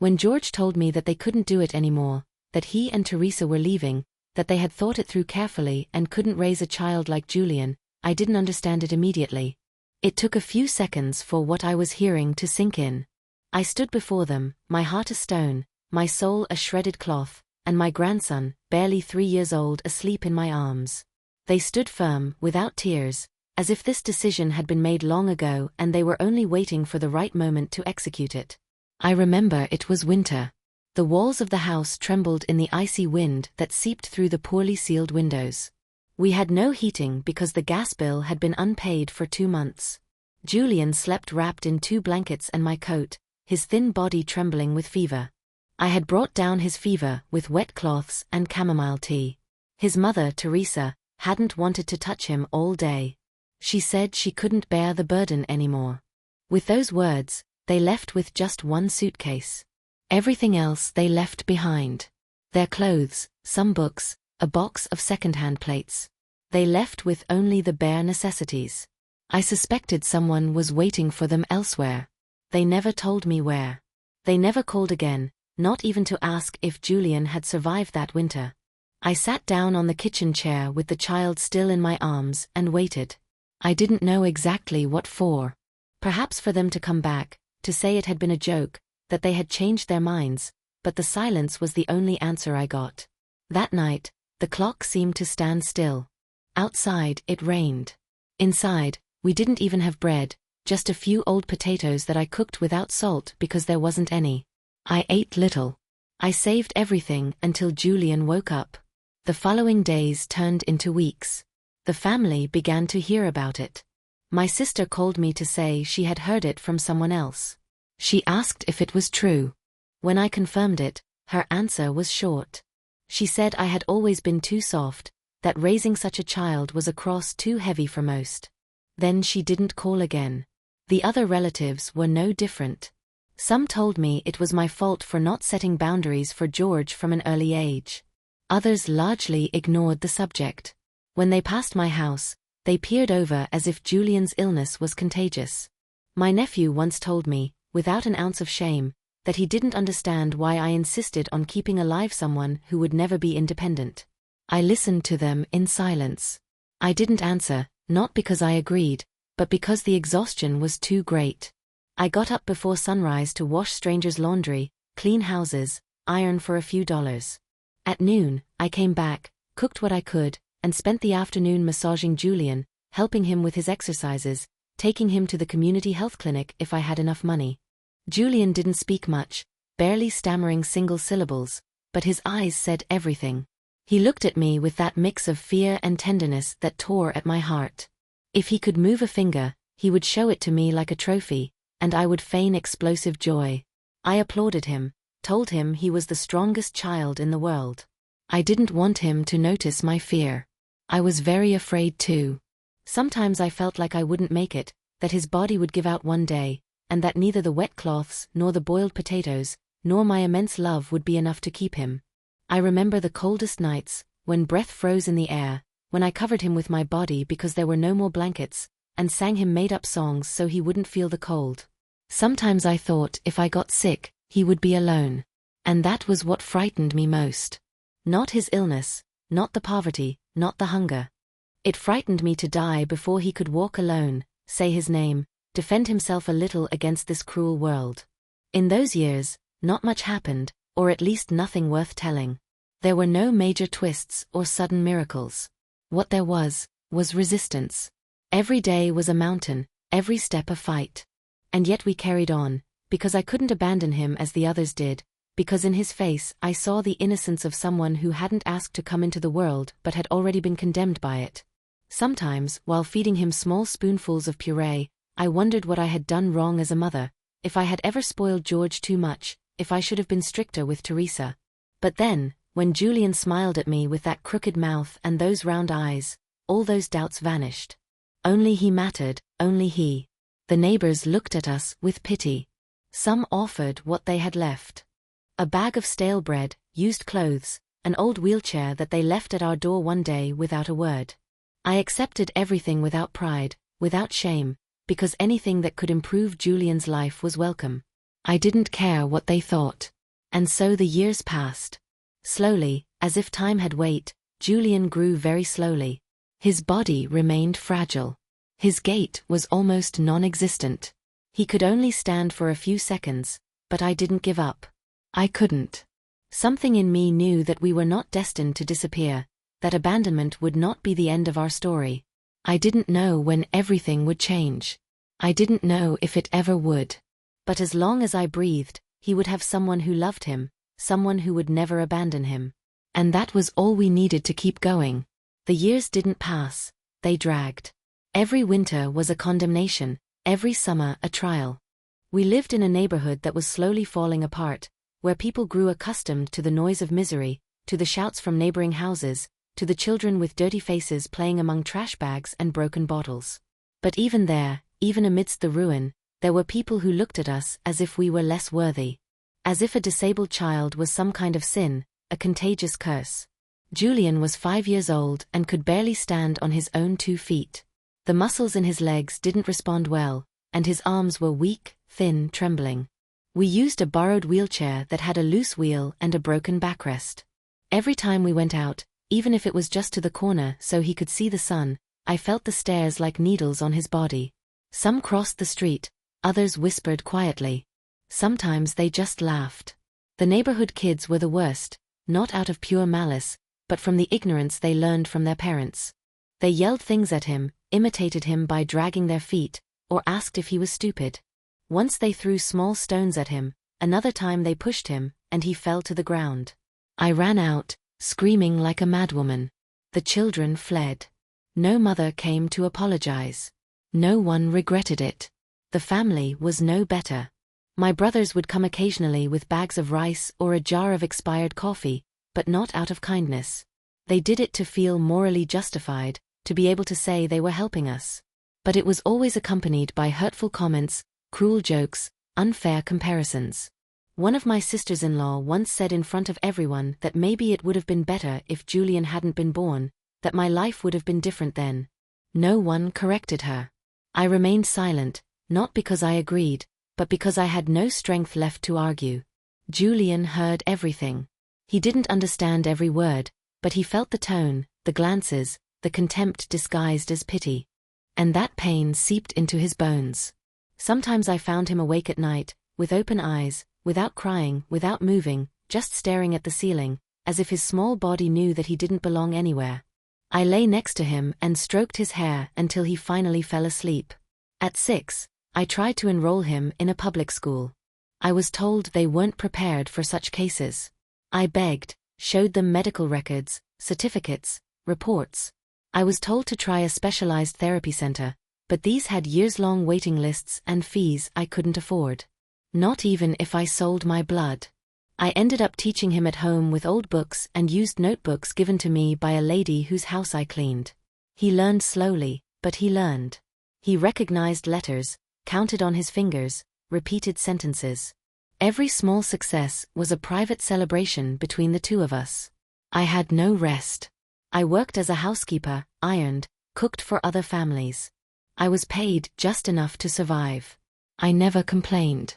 When George told me that they couldn't do it anymore, that he and Teresa were leaving, that they had thought it through carefully and couldn't raise a child like Julian, I didn't understand it immediately. It took a few seconds for what I was hearing to sink in. I stood before them, my heart a stone, my soul a shredded cloth, and my grandson, barely 3 years old, asleep in my arms. They stood firm, without tears, as if this decision had been made long ago and they were only waiting for the right moment to execute it. I remember it was winter. The walls of the house trembled in the icy wind that seeped through the poorly sealed windows. We had no heating because the gas bill had been unpaid for 2 months. Julian slept wrapped in 2 blankets and my coat, his thin body trembling with fever. I had brought down his fever with wet cloths and chamomile tea. His mother, Teresa, hadn't wanted to touch him all day. She said she couldn't bear the burden anymore. With those words, they left with just 1 suitcase. Everything else they left behind. Their clothes, some books, a box of second-hand plates. They left with only the bare necessities. I suspected someone was waiting for them elsewhere. They never told me where. They never called again, not even to ask if Julian had survived that winter. I sat down on the kitchen chair with the child still in my arms and waited. I didn't know exactly what for. Perhaps for them to come back, to say it had been a joke, that they had changed their minds, but the silence was the only answer I got. That night, the clock seemed to stand still. Outside, it rained. Inside, we didn't even have bread, just a few old potatoes that I cooked without salt because there wasn't any. I ate little. I saved everything until Julian woke up. The following days turned into weeks. The family began to hear about it. My sister called me to say she had heard it from someone else. She asked if it was true. When I confirmed it, her answer was short. She said I had always been too soft, that raising such a child was a cross too heavy for most. Then she didn't call again. The other relatives were no different. Some told me it was my fault for not setting boundaries for George from an early age. Others largely ignored the subject. When they passed my house, they peered over as if Julian's illness was contagious. My nephew once told me, without an ounce of shame, that he didn't understand why I insisted on keeping alive someone who would never be independent. I listened to them in silence. I didn't answer, not because I agreed, but because the exhaustion was too great. I got up before sunrise to wash strangers' laundry, clean houses, iron for a few dollars. At noon, I came back, cooked what I could, and spent the afternoon massaging Julian, helping him with his exercises, taking him to the community health clinic if I had enough money. Julian didn't speak much, barely stammering single syllables, but his eyes said everything. He looked at me with that mix of fear and tenderness that tore at my heart. If he could move a finger, he would show it to me like a trophy, and I would feign explosive joy. I applauded him, told him he was the strongest child in the world. I didn't want him to notice my fear. I was very afraid too. Sometimes I felt like I wouldn't make it, that his body would give out one day, and that neither the wet cloths nor the boiled potatoes, nor my immense love would be enough to keep him. I remember the coldest nights, when breath froze in the air, when I covered him with my body because there were no more blankets, and sang him made-up songs so he wouldn't feel the cold. Sometimes I thought if I got sick, he would be alone. And that was what frightened me most. Not his illness, not the poverty, not the hunger. It frightened me to die before he could walk alone, say his name, defend himself a little against this cruel world. In those years, not much happened, or at least nothing worth telling. There were no major twists or sudden miracles. What there was resistance. Every day was a mountain, every step a fight. And yet we carried on, because I couldn't abandon him as the others did, because in his face I saw the innocence of someone who hadn't asked to come into the world but had already been condemned by it. Sometimes, while feeding him small spoonfuls of puree, I wondered what I had done wrong as a mother, if I had ever spoiled George too much, if I should have been stricter with Teresa. But then, when Julian smiled at me with that crooked mouth and those round eyes, all those doubts vanished. Only he mattered, only he. The neighbors looked at us with pity. Some offered what they had left. A bag of stale bread, used clothes, an old wheelchair that they left at our door one day without a word. I accepted everything without pride, without shame, because anything that could improve Julian's life was welcome. I didn't care what they thought. And so the years passed. Slowly, as if time had waited, Julian grew very slowly. His body remained fragile. His gait was almost non-existent. He could only stand for a few seconds, but I didn't give up. I couldn't. Something in me knew that we were not destined to disappear, that abandonment would not be the end of our story. I didn't know when everything would change. I didn't know if it ever would. But as long as I breathed, he would have someone who loved him, someone who would never abandon him. And that was all we needed to keep going. The years didn't pass, they dragged. Every winter was a condemnation, every summer a trial. We lived in a neighborhood that was slowly falling apart, where people grew accustomed to the noise of misery, to the shouts from neighboring houses, to the children with dirty faces playing among trash bags and broken bottles. But even there, even amidst the ruin, there were people who looked at us as if we were less worthy. As if a disabled child was some kind of sin, a contagious curse. Julian was 5 years old and could barely stand on his own 2 feet. The muscles in his legs didn't respond well, and his arms were weak, thin, trembling. We used a borrowed wheelchair that had a loose wheel and a broken backrest. Every time we went out, even if it was just to the corner so he could see the sun, I felt the stares like needles on his body. Some crossed the street, others whispered quietly. Sometimes they just laughed. The neighborhood kids were the worst, not out of pure malice, but from the ignorance they learned from their parents. They yelled things at him, imitated him by dragging their feet, or asked if he was stupid. Once they threw small stones at him, another time they pushed him, and he fell to the ground. I ran out, screaming like a madwoman. The children fled. No mother came to apologize. No one regretted it. The family was no better. My brothers would come occasionally with bags of rice or a jar of expired coffee, but not out of kindness. They did it to feel morally justified, to be able to say they were helping us. But it was always accompanied by hurtful comments, cruel jokes, unfair comparisons. One of my sisters-in-law once said in front of everyone that maybe it would have been better if Julian hadn't been born, that my life would have been different then. No one corrected her. I remained silent, not because I agreed, but because I had no strength left to argue. Julian heard everything. He didn't understand every word, but he felt the tone, the glances, the contempt disguised as pity. And that pain seeped into his bones. Sometimes I found him awake at night, with open eyes, without crying, without moving, just staring at the ceiling, as if his small body knew that he didn't belong anywhere. I lay next to him and stroked his hair until he finally fell asleep. At 6, I tried to enroll him in a public school. I was told they weren't prepared for such cases. I begged, showed them medical records, certificates, reports. I was told to try a specialized therapy center, but these had years-long waiting lists and fees I couldn't afford. Not even if I sold my blood. I ended up teaching him at home with old books and used notebooks given to me by a lady whose house I cleaned. He learned slowly, but he learned. He recognized letters, counted on his fingers, repeated sentences. Every small success was a private celebration between the two of us. I had no rest. I worked as a housekeeper, ironed, cooked for other families. I was paid just enough to survive. I never complained.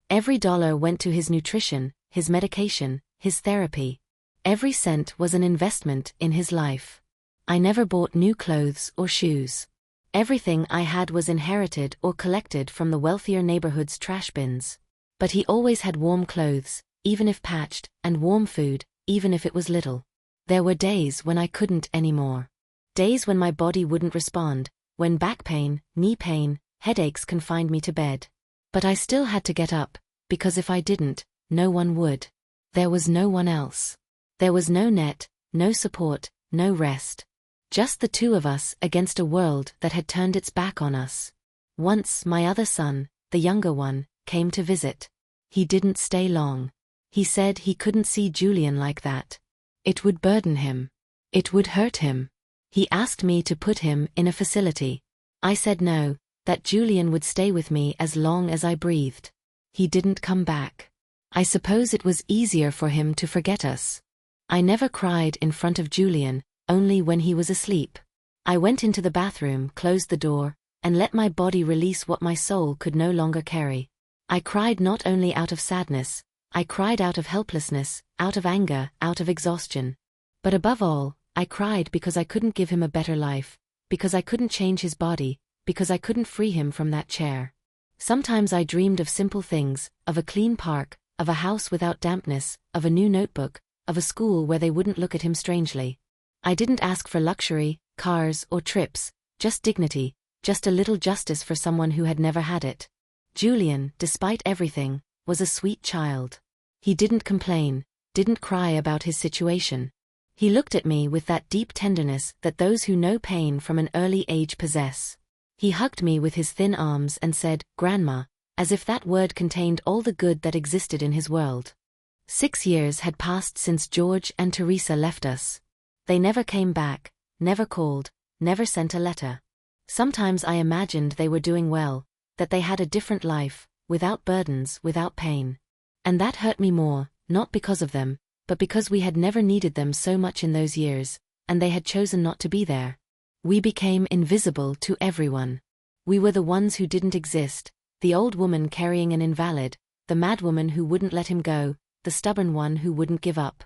Every dollar went to his nutrition, his medication, his therapy. Every cent was an investment in his life. I never bought new clothes or shoes. Everything I had was inherited or collected from the wealthier neighborhood's trash bins. But he always had warm clothes, even if patched, and warm food, even if it was little. There were days when I couldn't anymore. Days when my body wouldn't respond, when back pain, knee pain, headaches confined me to bed. But I still had to get up, because if I didn't, no one would. There was no one else. There was no net, no support, no rest. Just the two of us against a world that had turned its back on us. Once my other son, the younger one, came to visit. He didn't stay long. He said he couldn't see Julian like that. It would burden him. It would hurt him. He asked me to put him in a facility. I said no, that Julian would stay with me as long as I breathed. He didn't come back. I suppose it was easier for him to forget us. I never cried in front of Julian, only when he was asleep. I went into the bathroom, closed the door, and let my body release what my soul could no longer carry. I cried not only out of sadness, I cried out of helplessness, out of anger, out of exhaustion. But above all, I cried because I couldn't give him a better life, because I couldn't change his body, because I couldn't free him from that chair. Sometimes I dreamed of simple things, of a clean park, of a house without dampness, of a new notebook, of a school where they wouldn't look at him strangely. I didn't ask for luxury, cars, or trips, just dignity, just a little justice for someone who had never had it. Julian, despite everything, was a sweet child. He didn't complain, didn't cry about his situation. He looked at me with that deep tenderness that those who know pain from an early age possess. He hugged me with his thin arms and said, "Grandma," as if that word contained all the good that existed in his world. 6 years had passed since George and Teresa left us. They never came back, never called, never sent a letter. Sometimes I imagined they were doing well, that they had a different life, without burdens, without pain. And that hurt me more, not because of them, but because we had never needed them so much in those years, and they had chosen not to be there. We became invisible to everyone. We were the ones who didn't exist, the old woman carrying an invalid, the madwoman who wouldn't let him go, the stubborn one who wouldn't give up.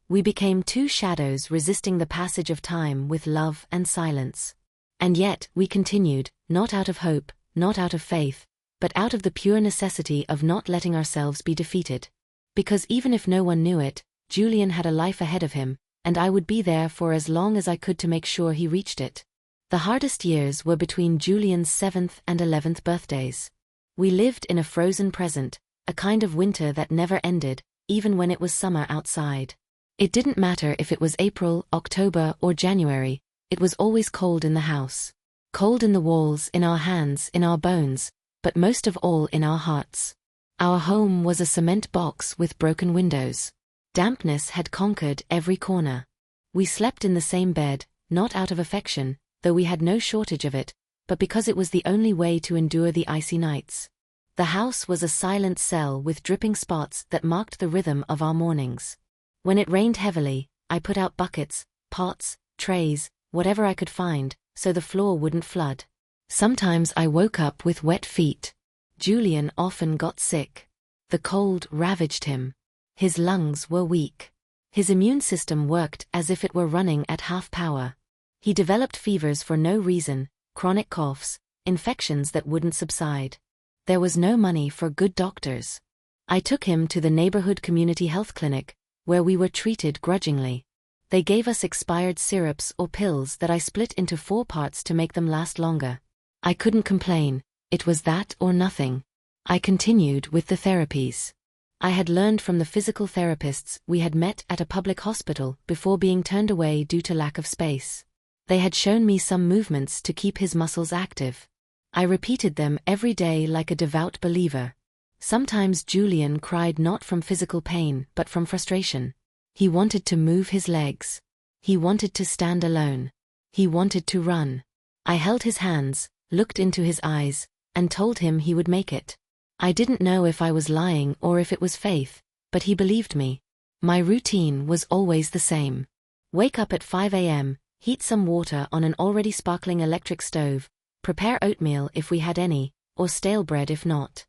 We became two shadows resisting the passage of time with love and silence. And yet, we continued, not out of hope, not out of faith, but out of the pure necessity of not letting ourselves be defeated. Because even if no one knew it, Julian had a life ahead of him, and I would be there for as long as I could to make sure he reached it. The hardest years were between Julian's 7th and 11th birthdays. We lived in a frozen present, a kind of winter that never ended, even when it was summer outside. It didn't matter if it was April, October, or January, it was always cold in the house. Cold in the walls, in our hands, in our bones, but most of all in our hearts. Our home was a cement box with broken windows. Dampness had conquered every corner. We slept in the same bed, not out of affection, though we had no shortage of it, but because it was the only way to endure the icy nights. The house was a silent cell with dripping spots that marked the rhythm of our mornings. When it rained heavily, I put out buckets, pots, trays, whatever I could find, so the floor wouldn't flood. Sometimes I woke up with wet feet. Julian often got sick. The cold ravaged him. His lungs were weak. His immune system worked as if it were running at half power. He developed fevers for no reason, chronic coughs, infections that wouldn't subside. There was no money for good doctors. I took him to the neighborhood community health clinic, where we were treated grudgingly. They gave us expired syrups or pills that I split into 4 parts to make them last longer. I couldn't complain, it was that or nothing. I continued with the therapies. I had learned from the physical therapists we had met at a public hospital before being turned away due to lack of space. They had shown me some movements to keep his muscles active. I repeated them every day like a devout believer. Sometimes Julian cried not from physical pain but from frustration. He wanted to move his legs. He wanted to stand alone. He wanted to run. I held his hands, looked into his eyes, and told him he would make it. I didn't know if I was lying or if it was faith, but he believed me. My routine was always the same. Wake up at 5 a.m., heat some water on an already sparkling electric stove, prepare oatmeal if we had any, or stale bread if not.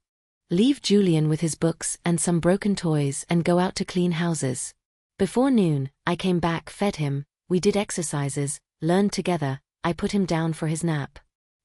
Leave Julian with his books and some broken toys and go out to clean houses. Before noon, I came back, fed him, we did exercises, learned together, I put him down for his nap.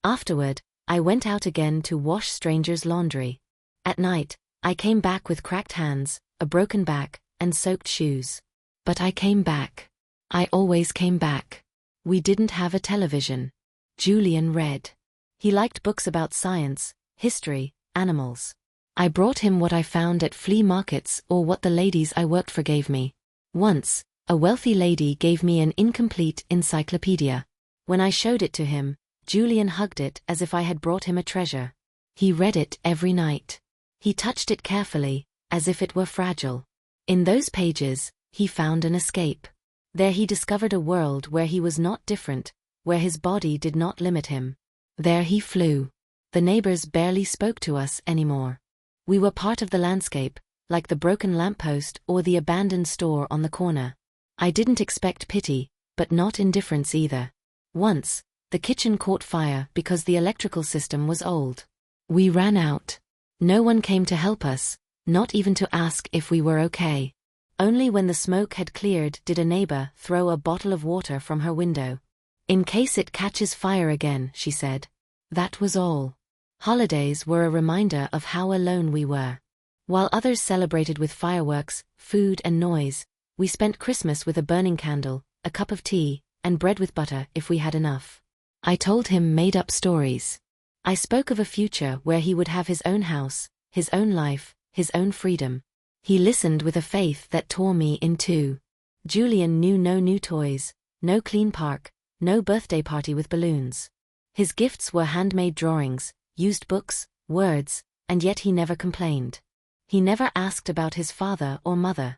Afterward, I went out again to wash strangers' laundry. At night, I came back with cracked hands, a broken back, and soaked shoes. But I came back. I always came back. We didn't have a television. Julian read. He liked books about science, history, animals. I brought him what I found at flea markets or what the ladies I worked for gave me. Once, a wealthy lady gave me an incomplete encyclopedia. When I showed it to him, Julian hugged it as if I had brought him a treasure. He read it every night. He touched it carefully, as if it were fragile. In those pages, he found an escape. There he discovered a world where he was not different, where his body did not limit him. There he flew. The neighbors barely spoke to us anymore. We were part of the landscape, like the broken lamppost or the abandoned store on the corner. I didn't expect pity, but not indifference either. Once, the kitchen caught fire because the electrical system was old. We ran out. No one came to help us, Not even to ask if we were okay. Only when the smoke had cleared did a neighbor throw a bottle of water from her window. "In case it catches fire again," she said. That was all. Holidays were a reminder of how alone we were. While others celebrated with fireworks, food and noise, we spent Christmas with a burning candle, a cup of tea, and bread with butter if we had enough. I told him made-up stories. I spoke of a future where he would have his own house, his own life, his own freedom. He listened with a faith that tore me in two. Julian knew no new toys, no clean park, no birthday party with balloons. His gifts were handmade drawings, used books, words, and yet he never complained. He never asked about his father or mother.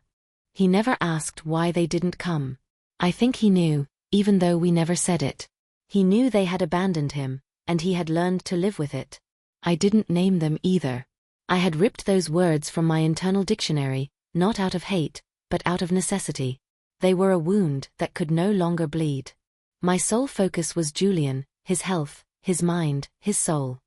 He never asked why they didn't come. I think he knew, even though we never said it. He knew they had abandoned him, and he had learned to live with it. I didn't name them either. I had ripped those words from my internal dictionary, not out of hate, but out of necessity. They were a wound that could no longer bleed. My sole focus was Julian, his health, his mind, his soul.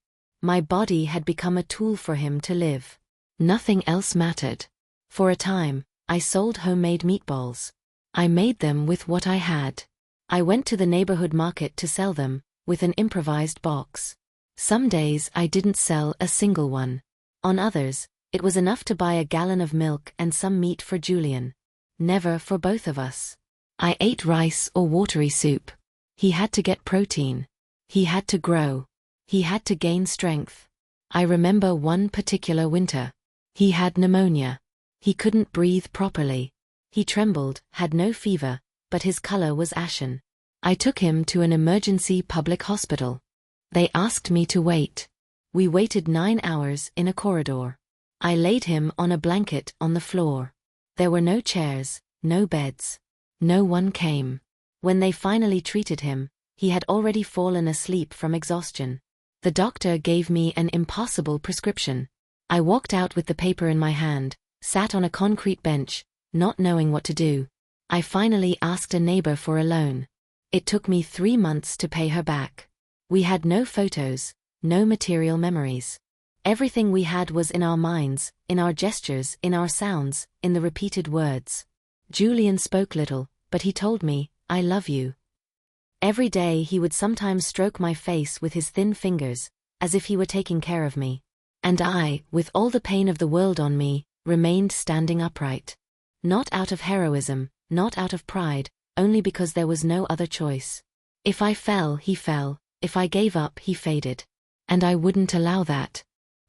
My body had become a tool for him to live. Nothing else mattered. For a time, I sold homemade meatballs. I made them with what I had. I went to the neighborhood market to sell them, with an improvised box. Some days I didn't sell a single one. On others, it was enough to buy a gallon of milk and some meat for Julian. Never for both of us. I ate rice or watery soup. He had to get protein. He had to grow. He had to gain strength. I remember one particular winter. He had pneumonia. He couldn't breathe properly. He trembled, had no fever, but his color was ashen. I took him to an emergency public hospital. They asked me to wait. We waited 9 hours in a corridor. I laid him on a blanket on the floor. There were no chairs, no beds. No one came. When they finally treated him, he had already fallen asleep from exhaustion. The doctor gave me an impossible prescription. I walked out with the paper in my hand, sat on a concrete bench, not knowing what to do. I finally asked a neighbor for a loan. It took me 3 months to pay her back. We had no photos, no material memories. Everything we had was in our minds, in our gestures, in our sounds, in the repeated words. Julian spoke little, but he told me, "I love you." Every day he would sometimes stroke my face with his thin fingers, as if he were taking care of me. And I, with all the pain of the world on me, remained standing upright. Not out of heroism, not out of pride, only because there was no other choice. If I fell, he fell. If I gave up, he faded. And I wouldn't allow that.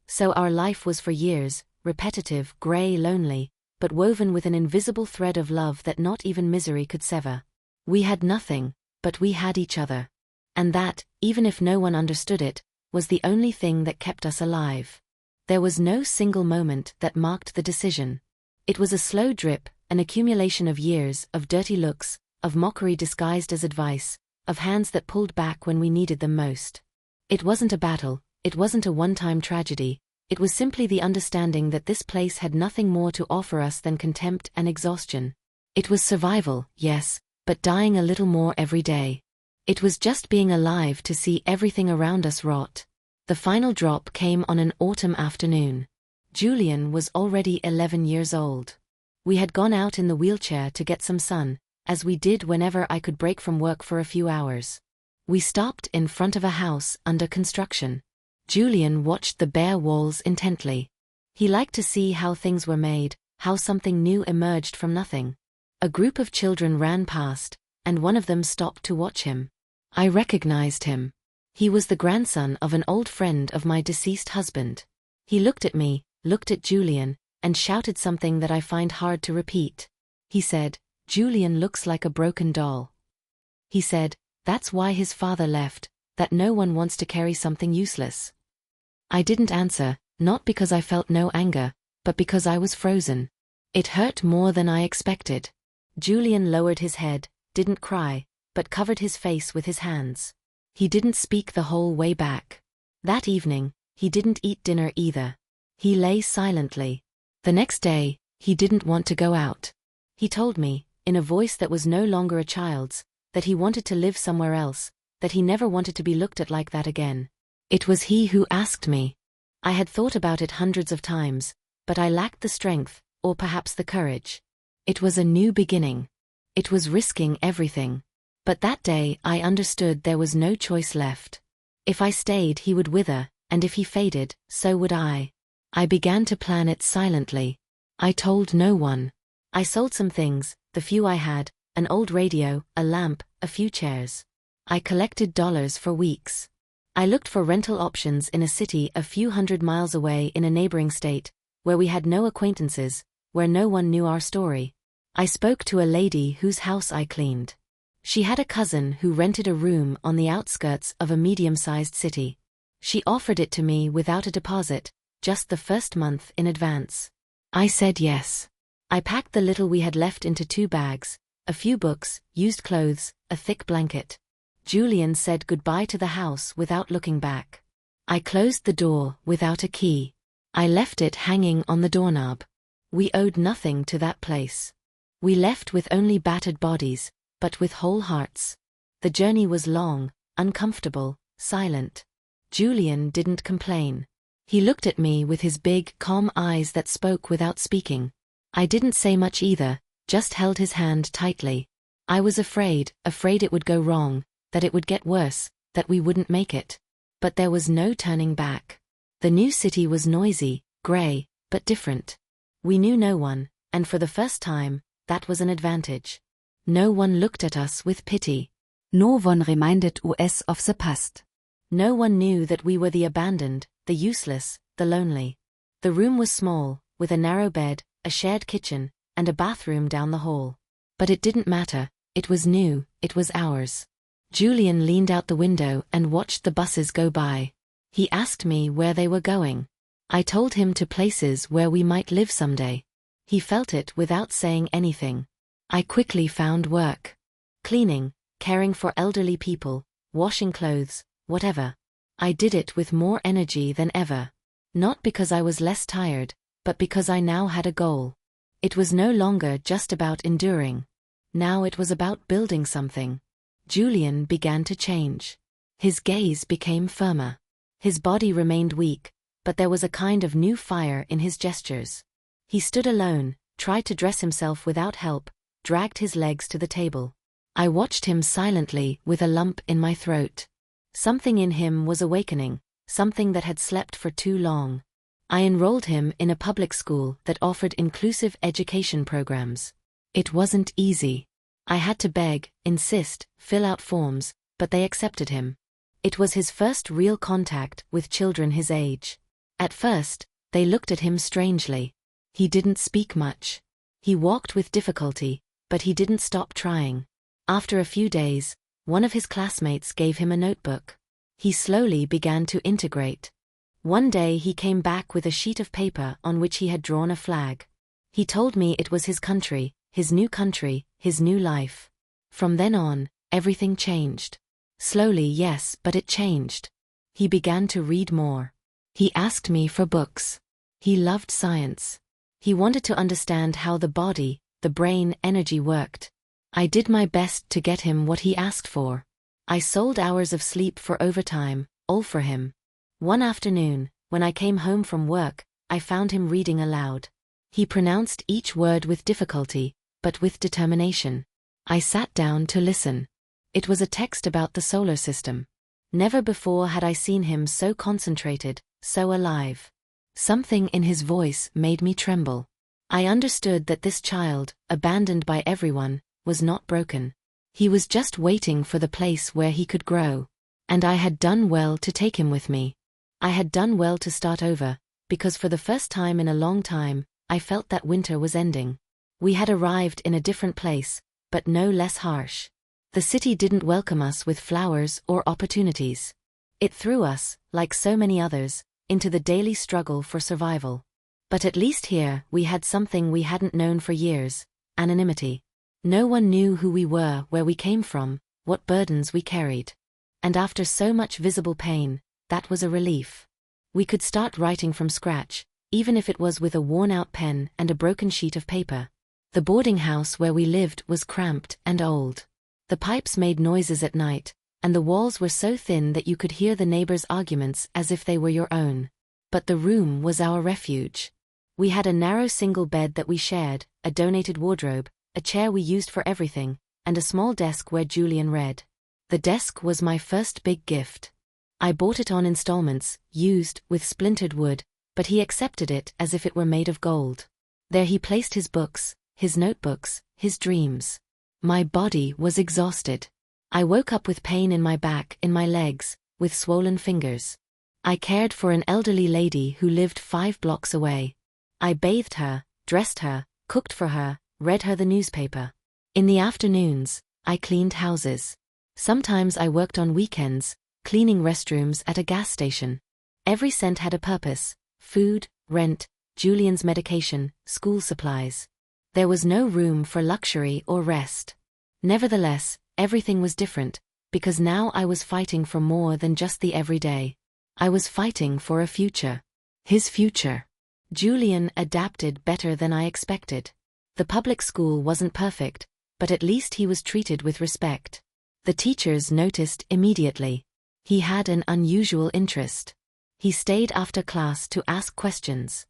So our life was for years, repetitive, gray, lonely, but woven with an invisible thread of love that not even misery could sever. We had nothing, but we had each other. And that, even if no one understood it, was the only thing that kept us alive. There was no single moment that marked the decision. It was a slow drip, an accumulation of years, of dirty looks, of mockery disguised as advice, of hands that pulled back when we needed them most. It wasn't a battle, it wasn't a one-time tragedy, it was simply the understanding that this place had nothing more to offer us than contempt and exhaustion. It was survival, yes, but dying a little more every day. It was just being alive to see everything around us rot. The final drop came on an autumn afternoon. Julian was already 11 years old. We had gone out in the wheelchair to get some sun, as we did whenever I could break from work for a few hours. We stopped in front of a house under construction. Julian watched the bare walls intently. He liked to see how things were made, how something new emerged from nothing. A group of children ran past, and one of them stopped to watch him. I recognized him. He was the grandson of an old friend of my deceased husband. He looked at me, looked at Julian, and shouted something that I find hard to repeat. He said, "Julian looks like a broken doll." He said, "That's why his father left, that no one wants to carry something useless." I didn't answer, not because I felt no anger, but because I was frozen. It hurt more than I expected. Julian lowered his head, didn't cry, but covered his face with his hands. He didn't speak the whole way back. That evening, he didn't eat dinner either. He lay silently. The next day, he didn't want to go out. He told me, in a voice that was no longer a child's, that he wanted to live somewhere else, that he never wanted to be looked at like that again. It was he who asked me. I had thought about it hundreds of times, but I lacked the strength, or perhaps the courage. It was a new beginning. It was risking everything. But that day I understood there was no choice left. If I stayed, he would wither, and if he faded, so would I. I began to plan it silently. I told no one. I sold some things, the few I had, an old radio, a lamp, a few chairs. I collected dollars for weeks. I looked for rental options in a city a few hundred miles away in a neighboring state, where we had no acquaintances, where no one knew our story. I spoke to a lady whose house I cleaned. She had a cousin who rented a room on the outskirts of a medium-sized city. She offered it to me without a deposit, just the first month in advance. I said yes. I packed the little we had left into 2 bags, a few books, used clothes, a thick blanket. Julian said goodbye to the house without looking back. I closed the door without a key. I left it hanging on the doorknob. We owed nothing to that place. We left with only battered bodies, but with whole hearts. The journey was long, uncomfortable, silent. Julian didn't complain. He looked at me with his big, calm eyes that spoke without speaking. I didn't say much either, just held his hand tightly. I was afraid it would go wrong, that it would get worse, that we wouldn't make it. But there was no turning back. The new city was noisy, grey, but different. We knew no one, and for the first time, that was an advantage. No one looked at us with pity. No one reminded us of the past. No one knew that we were the abandoned, the useless, the lonely. The room was small, with a narrow bed, a shared kitchen, and a bathroom down the hall. But it didn't matter, it was new, it was ours. Julian leaned out the window and watched the buses go by. He asked me where they were going. I told him to places where we might live someday. He felt it without saying anything. I quickly found work. Cleaning, caring for elderly people, washing clothes, whatever. I did it with more energy than ever. Not because I was less tired, but because I now had a goal. It was no longer just about enduring. Now it was about building something. Julian began to change. His gaze became firmer. His body remained weak, but there was a kind of new fire in his gestures. He stood alone, tried to dress himself without help, dragged his legs to the table. I watched him silently with a lump in my throat. Something in him was awakening, something that had slept for too long. I enrolled him in a public school that offered inclusive education programs. It wasn't easy. I had to beg, insist, fill out forms, but they accepted him. It was his first real contact with children his age. At first, they looked at him strangely. He didn't speak much. He walked with difficulty, but he didn't stop trying. After a few days, one of his classmates gave him a notebook. He slowly began to integrate. One day he came back with a sheet of paper on which he had drawn a flag. He told me it was his country, his new life. From then on, everything changed. Slowly, yes, but it changed. He began to read more. He asked me for books. He loved science. He wanted to understand how the body, the brain, energy worked. I did my best to get him what he asked for. I sold hours of sleep for overtime, all for him. One afternoon, when I came home from work, I found him reading aloud. He pronounced each word with difficulty, but with determination. I sat down to listen. It was a text about the solar system. Never before had I seen him so concentrated, so alive. Something in his voice made me tremble. I understood that this child, abandoned by everyone, was not broken. He was just waiting for the place where he could grow. And I had done well to take him with me. I had done well to start over, because for the first time in a long time, I felt that winter was ending. We had arrived in a different place, but no less harsh. The city didn't welcome us with flowers or opportunities. It threw us, like so many others, into the daily struggle for survival. But at least here we had something we hadn't known for years: anonymity. No one knew who we were, where we came from, what burdens we carried. And after so much visible pain, that was a relief. We could start writing from scratch, even if it was with a worn-out pen and a broken sheet of paper. The boarding house where we lived was cramped and old. The pipes made noises at night, and the walls were so thin that you could hear the neighbors' arguments as if they were your own. But the room was our refuge. We had a narrow single bed that we shared, a donated wardrobe, a chair we used for everything, and a small desk where Julian read. The desk was my first big gift. I bought it on installments, used, with splintered wood, but he accepted it as if it were made of gold. There he placed his books, his notebooks, his dreams. My body was exhausted. I woke up with pain in my back, in my legs, with swollen fingers. I cared for an elderly lady who lived 5 blocks away. I bathed her, dressed her, cooked for her, read her the newspaper. In the afternoons, I cleaned houses. Sometimes I worked on weekends, cleaning restrooms at a gas station. Every cent had a purpose: food, rent, Julian's medication, school supplies. There was no room for luxury or rest. Nevertheless, everything was different, because now I was fighting for more than just the everyday. I was fighting for a future. His future. Julian adapted better than I expected. The public school wasn't perfect, but at least he was treated with respect. The teachers noticed immediately. He had an unusual interest. He stayed after class to ask questions.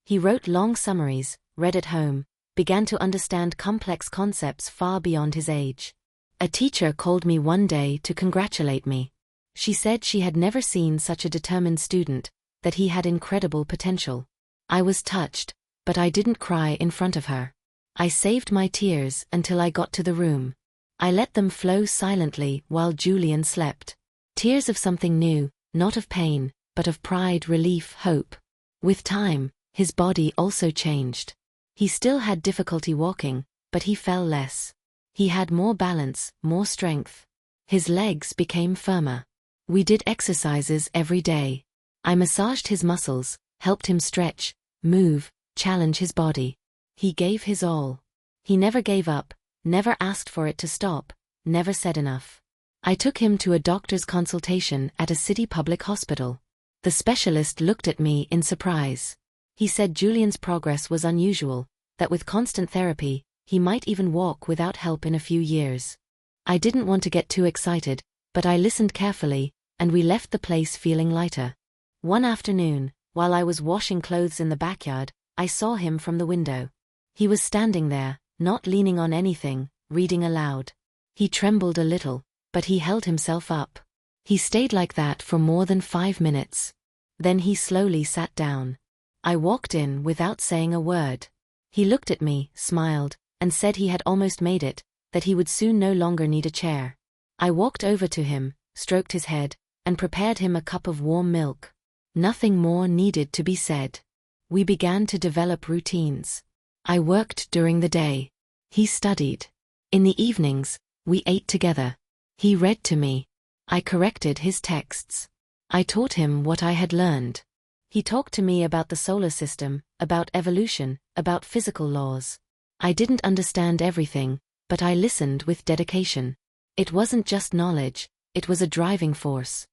He wrote long summaries, read at home, began to understand complex concepts far beyond his age. A teacher called me one day to congratulate me. She said she had never seen such a determined student, that he had incredible potential. I was touched, but I didn't cry in front of her. I saved my tears until I got to the room. I let them flow silently while Julian slept. Tears of something new, not of pain, but of pride, relief, hope. With time, his body also changed. He still had difficulty walking, but he fell less. He had more balance, more strength. His legs became firmer. We did exercises every day. I massaged his muscles, helped him stretch, move, challenge his body. He gave his all. He never gave up, never asked for it to stop, never said enough. I took him to a doctor's consultation at a city public hospital. The specialist looked at me in surprise. He said Julian's progress was unusual, that with constant therapy, he might even walk without help in a few years. I didn't want to get too excited, but I listened carefully, and we left the place feeling lighter. One afternoon, while I was washing clothes in the backyard, I saw him from the window. He was standing there, not leaning on anything, reading aloud. He trembled a little, but he held himself up. He stayed like that for more than 5 minutes. Then he slowly sat down. I walked in without saying a word. He looked at me, smiled, and said he had almost made it, that he would soon no longer need a chair. I walked over to him, stroked his head, and prepared him a cup of warm milk. Nothing more needed to be said. We began to develop routines. I worked during the day. He studied. In the evenings, we ate together. He read to me. I corrected his texts. I taught him what I had learned. He talked to me about the solar system, about evolution, about physical laws. I didn't understand everything, but I listened with dedication. It wasn't just knowledge, it was a driving force.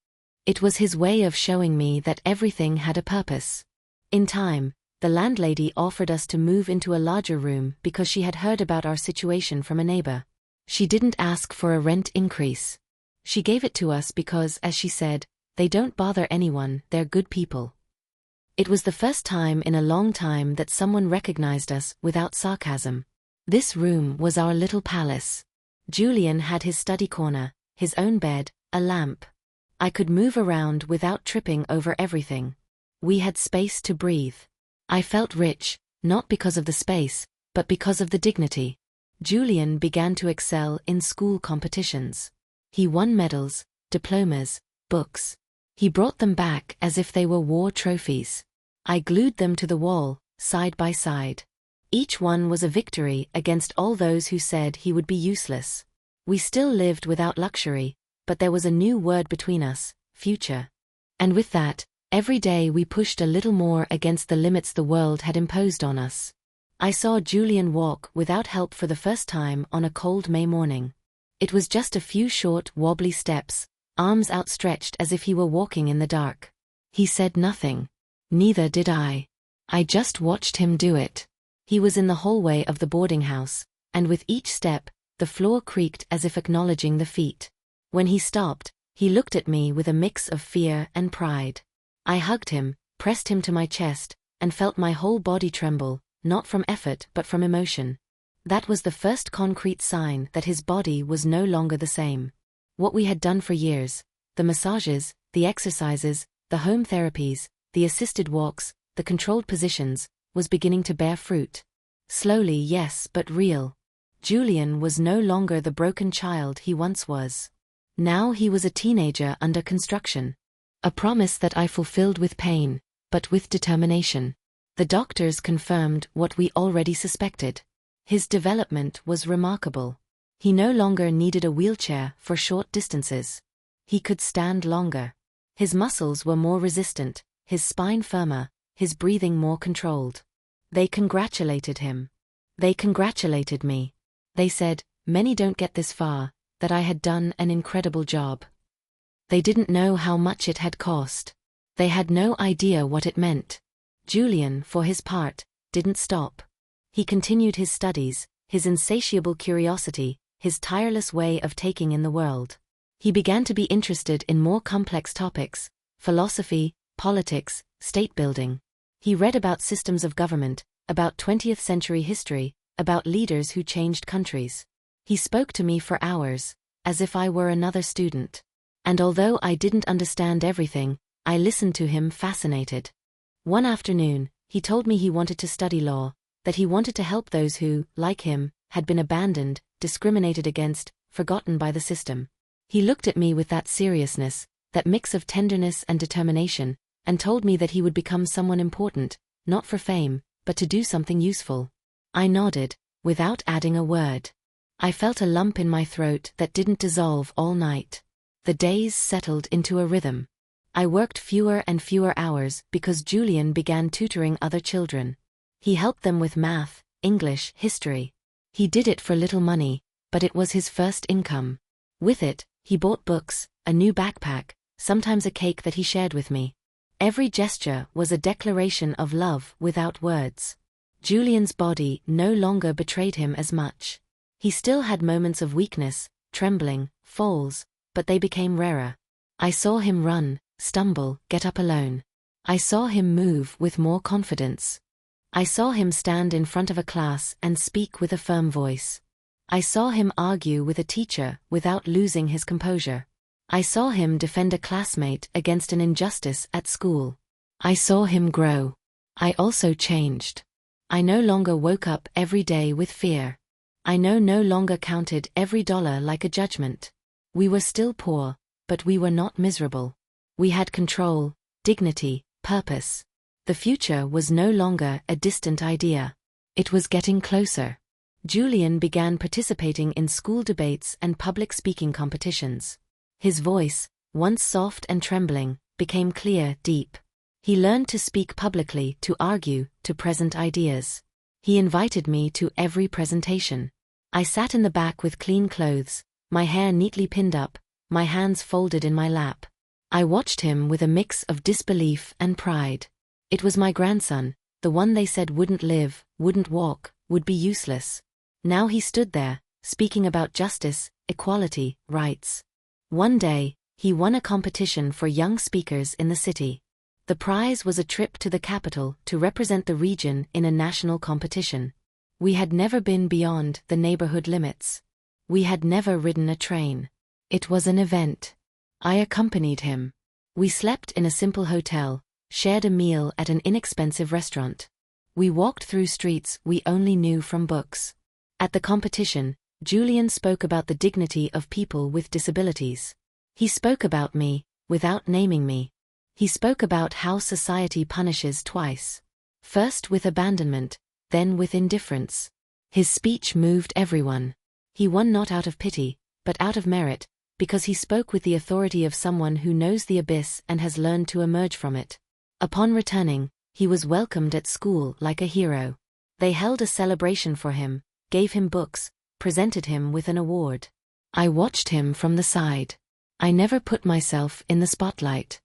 It was his way of showing me that everything had a purpose. In time, the landlady offered us to move into a larger room because she had heard about our situation from a neighbor. She didn't ask for a rent increase. She gave it to us because, as she said, they don't bother anyone, they're good people. It was the first time in a long time that someone recognized us without sarcasm. This room was our little palace. Julian had his study corner, his own bed, a lamp. I could move around without tripping over everything. We had space to breathe. I felt rich, not because of the space, but because of the dignity. Julian began to excel in school competitions. He won medals, diplomas, books. He brought them back as if they were war trophies. I glued them to the wall, side by side. Each one was a victory against all those who said he would be useless. We still lived without luxury, but there was a new word between us, future. And with that, every day we pushed a little more against the limits the world had imposed on us. I saw Julian walk without help for the first time on a cold May morning. It was just a few short, wobbly steps, arms outstretched as if he were walking in the dark. He said nothing. Neither did I. I just watched him do it. He was in the hallway of the boarding house, and with each step, the floor creaked as if acknowledging the feat. When he stopped, he looked at me with a mix of fear and pride. I hugged him, pressed him to my chest, and felt my whole body tremble, not from effort but from emotion. That was the first concrete sign that his body was no longer the same. What we had done for years, the massages, the exercises, the home therapies, the assisted walks, the controlled positions, was beginning to bear fruit. Slowly, yes, but real. Julian was no longer the broken child he once was. Now he was a teenager under construction. A promise that I fulfilled with pain, but with determination. The doctors confirmed what we already suspected. His development was remarkable. He no longer needed a wheelchair for short distances. He could stand longer. His muscles were more resistant, his spine firmer, his breathing more controlled. They congratulated him. They congratulated me. They said, many don't get this far, that I had done an incredible job. They didn't know how much it had cost. They had no idea what it meant. Julian, for his part, didn't stop. He continued his studies, his insatiable curiosity, his tireless way of taking in the world. He began to be interested in more complex topics, philosophy, politics, state building. He read about systems of government, about 20th century history, about leaders who changed countries. He spoke to me for hours, as if I were another student. And although I didn't understand everything, I listened to him fascinated. One afternoon, he told me he wanted to study law, that he wanted to help those who, like him, had been abandoned, discriminated against, forgotten by the system. He looked at me with that seriousness, that mix of tenderness and determination, and told me that he would become someone important, not for fame, but to do something useful. I nodded, without adding a word. I felt a lump in my throat that didn't dissolve all night. The days settled into a rhythm. I worked fewer and fewer hours because Julian began tutoring other children. He helped them with math, English, history. He did it for little money, but it was his first income. With it, he bought books, a new backpack, sometimes a cake that he shared with me. Every gesture was a declaration of love without words. Julian's body no longer betrayed him as much. He still had moments of weakness, trembling, falls, but they became rarer. I saw him run, stumble, get up alone. I saw him move with more confidence. I saw him stand in front of a class and speak with a firm voice. I saw him argue with a teacher without losing his composure. I saw him defend a classmate against an injustice at school. I saw him grow. I also changed. I no longer woke up every day with fear. I no longer counted every dollar like a judgment. We were still poor, but we were not miserable. We had control, dignity, purpose. The future was no longer a distant idea. It was getting closer. Julian began participating in school debates and public speaking competitions. His voice, once soft and trembling, became clear, deep. He learned to speak publicly, to argue, to present ideas. He invited me to every presentation. I sat in the back with clean clothes, my hair neatly pinned up, my hands folded in my lap. I watched him with a mix of disbelief and pride. It was my grandson, the one they said wouldn't live, wouldn't walk, would be useless. Now he stood there, speaking about justice, equality, rights. One day, he won a competition for young speakers in the city. The prize was a trip to the capital to represent the region in a national competition. We had never been beyond the neighborhood limits. We had never ridden a train. It was an event. I accompanied him. We slept in a simple hotel, shared a meal at an inexpensive restaurant. We walked through streets we only knew from books. At the competition, Julian spoke about the dignity of people with disabilities. He spoke about me, without naming me. He spoke about how society punishes twice. First with abandonment, then with indifference. His speech moved everyone. He won not out of pity, but out of merit, because he spoke with the authority of someone who knows the abyss and has learned to emerge from it. Upon returning, he was welcomed at school like a hero. They held a celebration for him, gave him books, presented him with an award. I watched him from the side. I never put myself in the spotlight.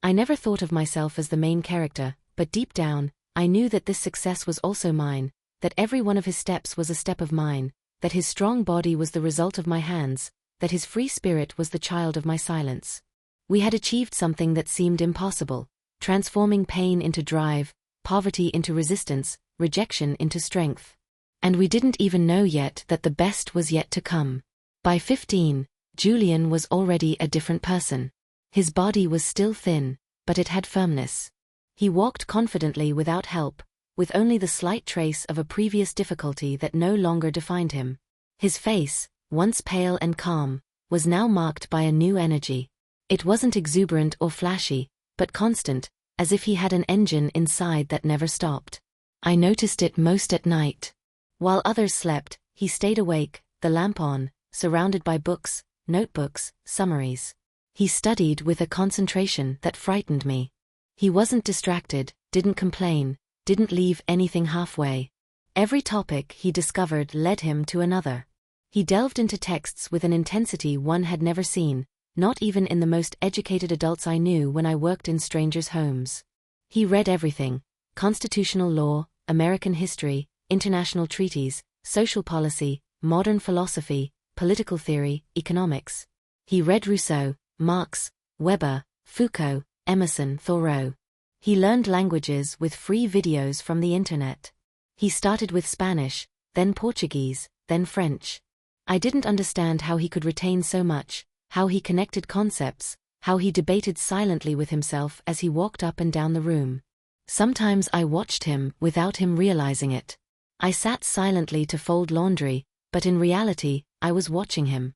I never thought of myself as the main character, but deep down, I knew that this success was also mine, that every one of his steps was a step of mine, that his strong body was the result of my hands, that his free spirit was the child of my silence. We had achieved something that seemed impossible, transforming pain into drive, poverty into resistance, rejection into strength. And we didn't even know yet that the best was yet to come. By 15, Julian was already a different person. His body was still thin, but it had firmness. He walked confidently without help, with only the slight trace of a previous difficulty that no longer defined him. His face, once pale and calm, was now marked by a new energy. It wasn't exuberant or flashy, but constant, as if he had an engine inside that never stopped. I noticed it most at night. While others slept, he stayed awake, the lamp on, surrounded by books, notebooks, summaries. He studied with a concentration that frightened me. He wasn't distracted, didn't complain, didn't leave anything halfway. Every topic he discovered led him to another. He delved into texts with an intensity one had never seen, not even in the most educated adults I knew when I worked in strangers' homes. He read everything: constitutional law, American history, international treaties, social policy, modern philosophy, political theory, economics. He read Rousseau, Marx, Weber, Foucault, Emerson, Thoreau. He learned languages with free videos from the internet. He started with Spanish, then Portuguese, then French. I didn't understand how he could retain so much, how he connected concepts, how he debated silently with himself as he walked up and down the room. Sometimes I watched him without him realizing it. I sat silently to fold laundry, but in reality, I was watching him.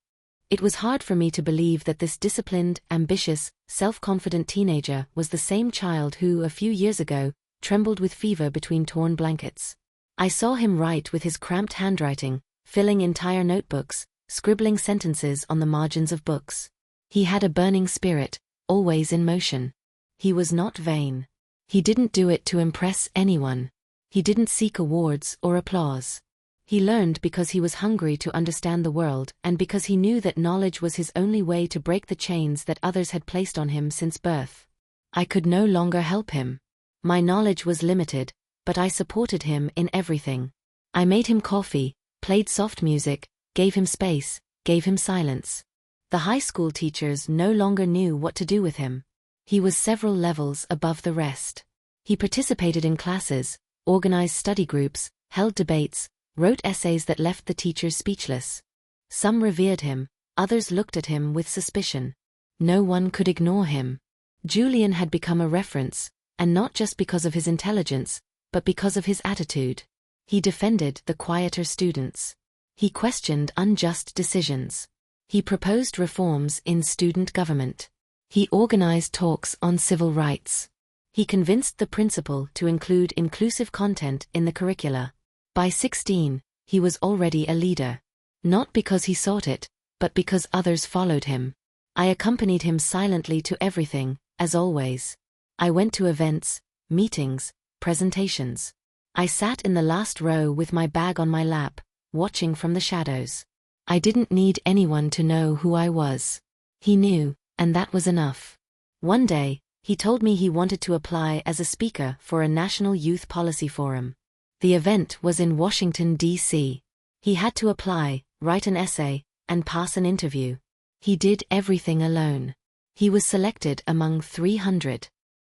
It was hard for me to believe that this disciplined, ambitious, self-confident teenager was the same child who, a few years ago, trembled with fever between torn blankets. I saw him write with his cramped handwriting, filling entire notebooks, scribbling sentences on the margins of books. He had a burning spirit, always in motion. He was not vain. He didn't do it to impress anyone. He didn't seek awards or applause. He learned because he was hungry to understand the world and because he knew that knowledge was his only way to break the chains that others had placed on him since birth. I could no longer help him. My knowledge was limited, but I supported him in everything. I made him coffee, played soft music, gave him space, gave him silence. The high school teachers no longer knew what to do with him. He was several levels above the rest. He participated in classes, organized study groups, held debates, wrote essays that left the teachers speechless. Some revered him, others looked at him with suspicion. No one could ignore him. Julian had become a reference, and not just because of his intelligence, but because of his attitude. He defended the quieter students. He questioned unjust decisions. He proposed reforms in student government. He organized talks on civil rights. He convinced the principal to include inclusive content in the curricula. By 16, he was already a leader. Not because he sought it, but because others followed him. I accompanied him silently to everything, as always. I went to events, meetings, presentations. I sat in the last row with my bag on my lap, watching from the shadows. I didn't need anyone to know who I was. He knew, and that was enough. One day, he told me he wanted to apply as a speaker for a national youth policy forum. The event was in Washington, D.C. He had to apply, write an essay, and pass an interview. He did everything alone. He was selected among 300.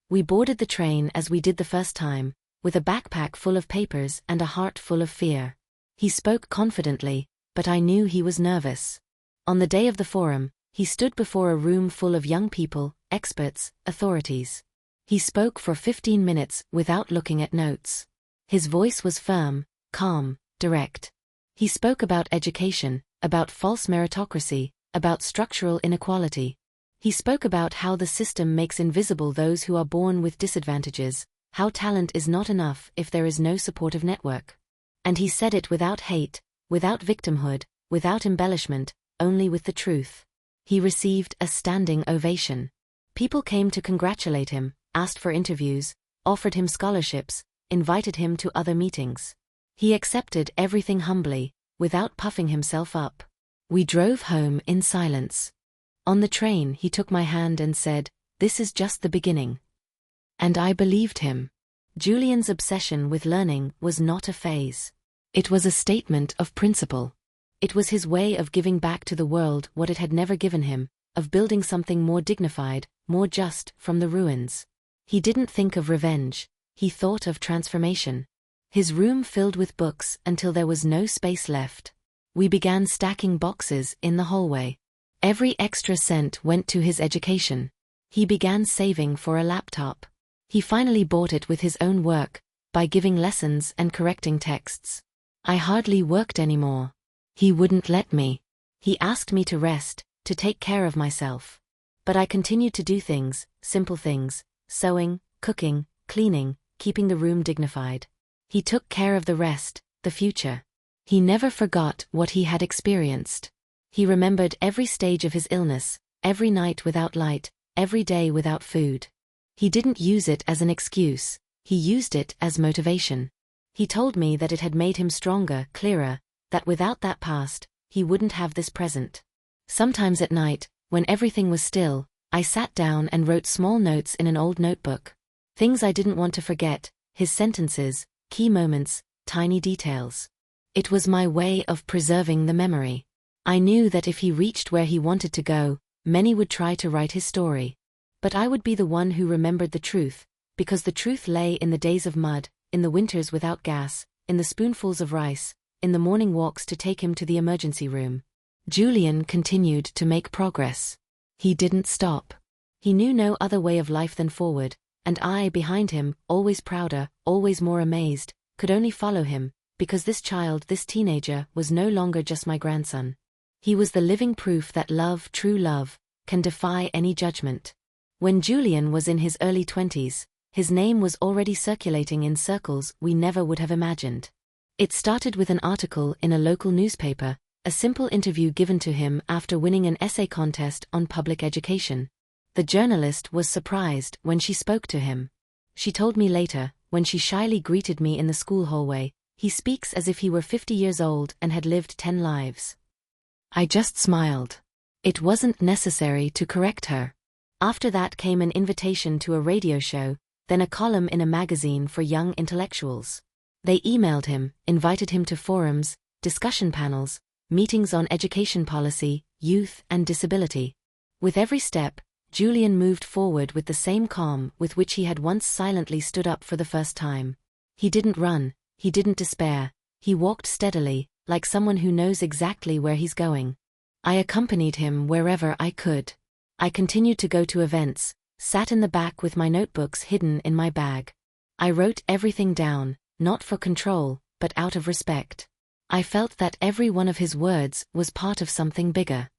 We boarded the train as we did the first time, with a backpack full of papers and a heart full of fear. He spoke confidently, but I knew he was nervous. On the day of the forum, he stood before a room full of young people, experts, authorities. He spoke for 15 minutes without looking at notes. His voice was firm, calm, direct. He spoke about education, about false meritocracy, about structural inequality. He spoke about how the system makes invisible those who are born with disadvantages, how talent is not enough if there is no supportive network. And he said it without hate, without victimhood, without embellishment, only with the truth. He received a standing ovation. People came to congratulate him, asked for interviews, offered him scholarships, invited him to other meetings. He accepted everything humbly, without puffing himself up. We drove home in silence. On the train he took my hand and said, "This is just the beginning." And I believed him. Julian's obsession with learning was not a phase. It was a statement of principle. It was his way of giving back to the world what it had never given him, of building something more dignified, more just, from the ruins. He didn't think of revenge. He thought of transformation. His room filled with books until there was no space left. We began stacking boxes in the hallway. Every extra cent went to his education. He began saving for a laptop. He finally bought it with his own work, by giving lessons and correcting texts. I hardly worked anymore. He wouldn't let me. He asked me to rest, to take care of myself. But I continued to do things, simple things, sewing, cooking, cleaning, keeping the room dignified. He took care of the rest, the future. He never forgot what he had experienced. He remembered every stage of his illness, every night without light, every day without food. He didn't use it as an excuse, he used it as motivation. He told me that it had made him stronger, clearer, that without that past, he wouldn't have this present. Sometimes at night, when everything was still, I sat down and wrote small notes in an old notebook. Things I didn't want to forget, his sentences, key moments, tiny details. It was my way of preserving the memory. I knew that if he reached where he wanted to go, many would try to write his story. But I would be the one who remembered the truth, because the truth lay in the days of mud, in the winters without gas, in the spoonfuls of rice, in the morning walks to take him to the emergency room. Julian continued to make progress. He didn't stop. He knew no other way of life than forward, and I, behind him, always prouder, always more amazed, could only follow him, because this child, this teenager, was no longer just my grandson. He was the living proof that love, true love, can defy any judgment. When Julian was in his early 20s, his name was already circulating in circles we never would have imagined. It started with an article in a local newspaper, a simple interview given to him after winning an essay contest on public education. The journalist was surprised when she spoke to him. She told me later, when she shyly greeted me in the school hallway, "He speaks as if he were 50 years old and had lived 10 lives." I just smiled. It wasn't necessary to correct her. After that came an invitation to a radio show, then a column in a magazine for young intellectuals. They emailed him, invited him to forums, discussion panels, meetings on education policy, youth and disability. With every step, Julian moved forward with the same calm with which he had once silently stood up for the first time. He didn't run, he didn't despair, he walked steadily, like someone who knows exactly where he's going. I accompanied him wherever I could. I continued to go to events, sat in the back with my notebooks hidden in my bag. I wrote everything down, not for control, but out of respect. I felt that every one of his words was part of something bigger.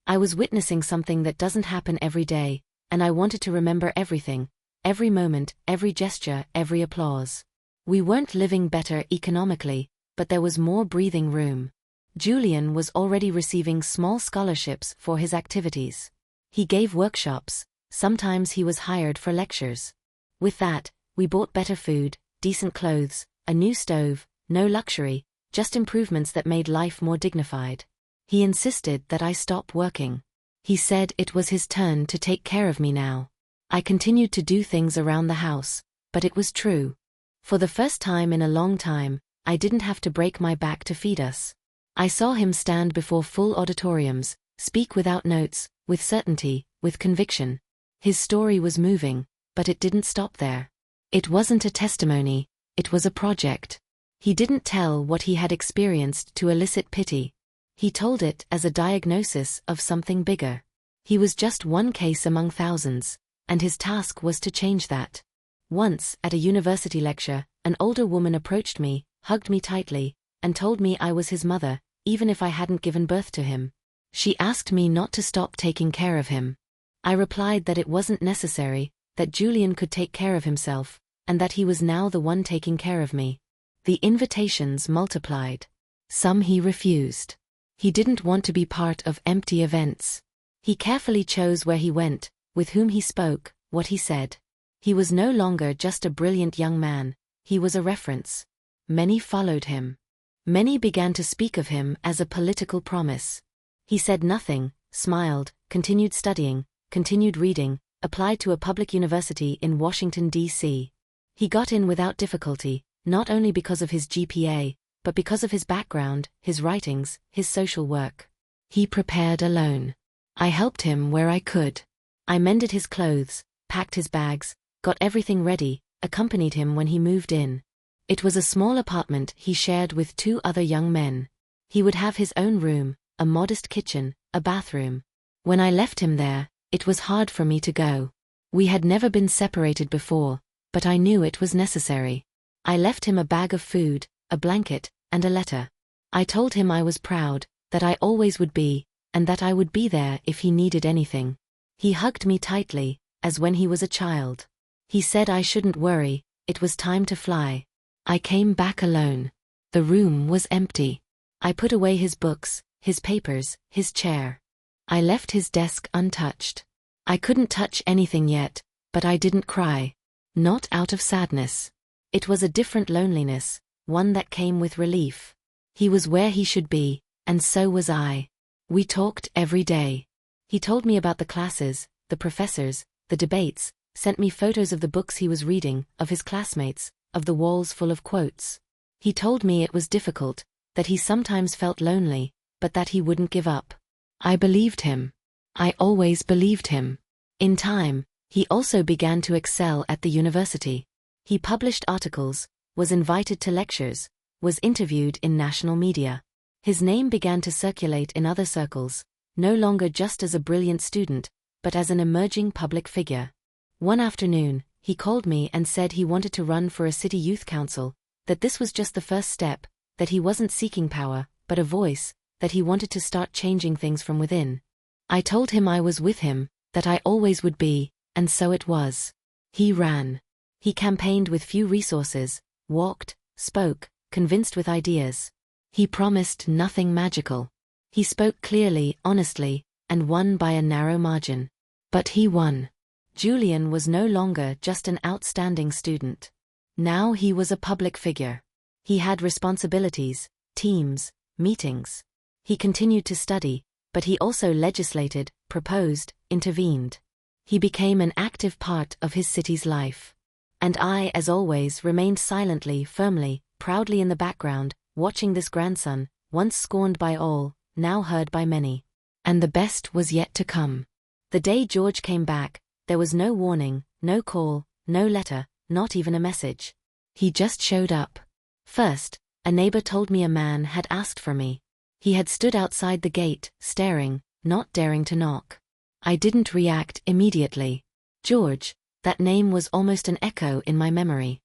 I was witnessing something that doesn't happen every day, and I wanted to remember everything, every moment, every gesture, every applause. We weren't living better economically, but there was more breathing room. Julian was already receiving small scholarships for his activities. He gave workshops, sometimes he was hired for lectures. With that, we bought better food, decent clothes, a new stove, no luxury, just improvements that made life more dignified. He insisted that I stop working. He said it was his turn to take care of me now. I continued to do things around the house, but it was true. For the first time in a long time, I didn't have to break my back to feed us. I saw him stand before full auditoriums, speak without notes, with certainty, with conviction. His story was moving, but it didn't stop there. It wasn't a testimony, it was a project. He didn't tell what he had experienced to elicit pity. He told it as a diagnosis of something bigger. He was just one case among thousands, and his task was to change that. Once, at a university lecture, an older woman approached me, hugged me tightly, and told me I was his mother, even if I hadn't given birth to him. She asked me not to stop taking care of him. I replied that it wasn't necessary, that Julian could take care of himself, and that he was now the one taking care of me. The invitations multiplied. Some he refused. He didn't want to be part of empty events. He carefully chose where he went, with whom he spoke, what he said. He was no longer just a brilliant young man, he was a reference. Many followed him. Many began to speak of him as a political promise. He said nothing, smiled, continued studying, continued reading, applied to a public university in Washington, D.C. He got in without difficulty, not only because of his GPA, but because of his background, his writings, his social work. He prepared alone. I helped him where I could. I mended his clothes, packed his bags, got everything ready, accompanied him when he moved in. It was a small apartment he shared with 2 other young men. He would have his own room, a modest kitchen, a bathroom. When I left him there, it was hard for me to go. We had never been separated before, but I knew it was necessary. I left him a bag of food, a blanket, and a letter. I told him I was proud, that I always would be, and that I would be there if he needed anything. He hugged me tightly, as when he was a child. He said I shouldn't worry, it was time to fly. I came back alone. The room was empty. I put away his books, his papers, his chair. I left his desk untouched. I couldn't touch anything yet, but I didn't cry. Not out of sadness. It was a different loneliness, one that came with relief. He was where he should be, and so was I. We talked every day. He told me about the classes, the professors, the debates, sent me photos of the books he was reading, of his classmates, of the walls full of quotes. He told me it was difficult, that he sometimes felt lonely, but that he wouldn't give up. I believed him. I always believed him. In time, he also began to excel at the university. He published articles, was invited to lectures, was interviewed in national media. His name began to circulate in other circles, no longer just as a brilliant student, but as an emerging public figure. One afternoon, he called me and said he wanted to run for a city youth council, that this was just the first step, that he wasn't seeking power, but a voice, that he wanted to start changing things from within. I told him I was with him, that I always would be, and so it was. He ran. He campaigned with few resources, walked, spoke, convinced with ideas. He promised nothing magical. He spoke clearly, honestly, and won by a narrow margin. But he won. Julian was no longer just an outstanding student. Now he was a public figure. He had responsibilities, teams, meetings. He continued to study, but he also legislated, proposed, intervened. He became an active part of his city's life. And I, as always, remained silently, firmly, proudly in the background, watching this grandson, once scorned by all, now heard by many. And the best was yet to come. The day George came back, there was no warning, no call, no letter, not even a message. He just showed up. First, a neighbor told me a man had asked for me. He had stood outside the gate, staring, not daring to knock. I didn't react immediately. George, that name was almost an echo in my memory.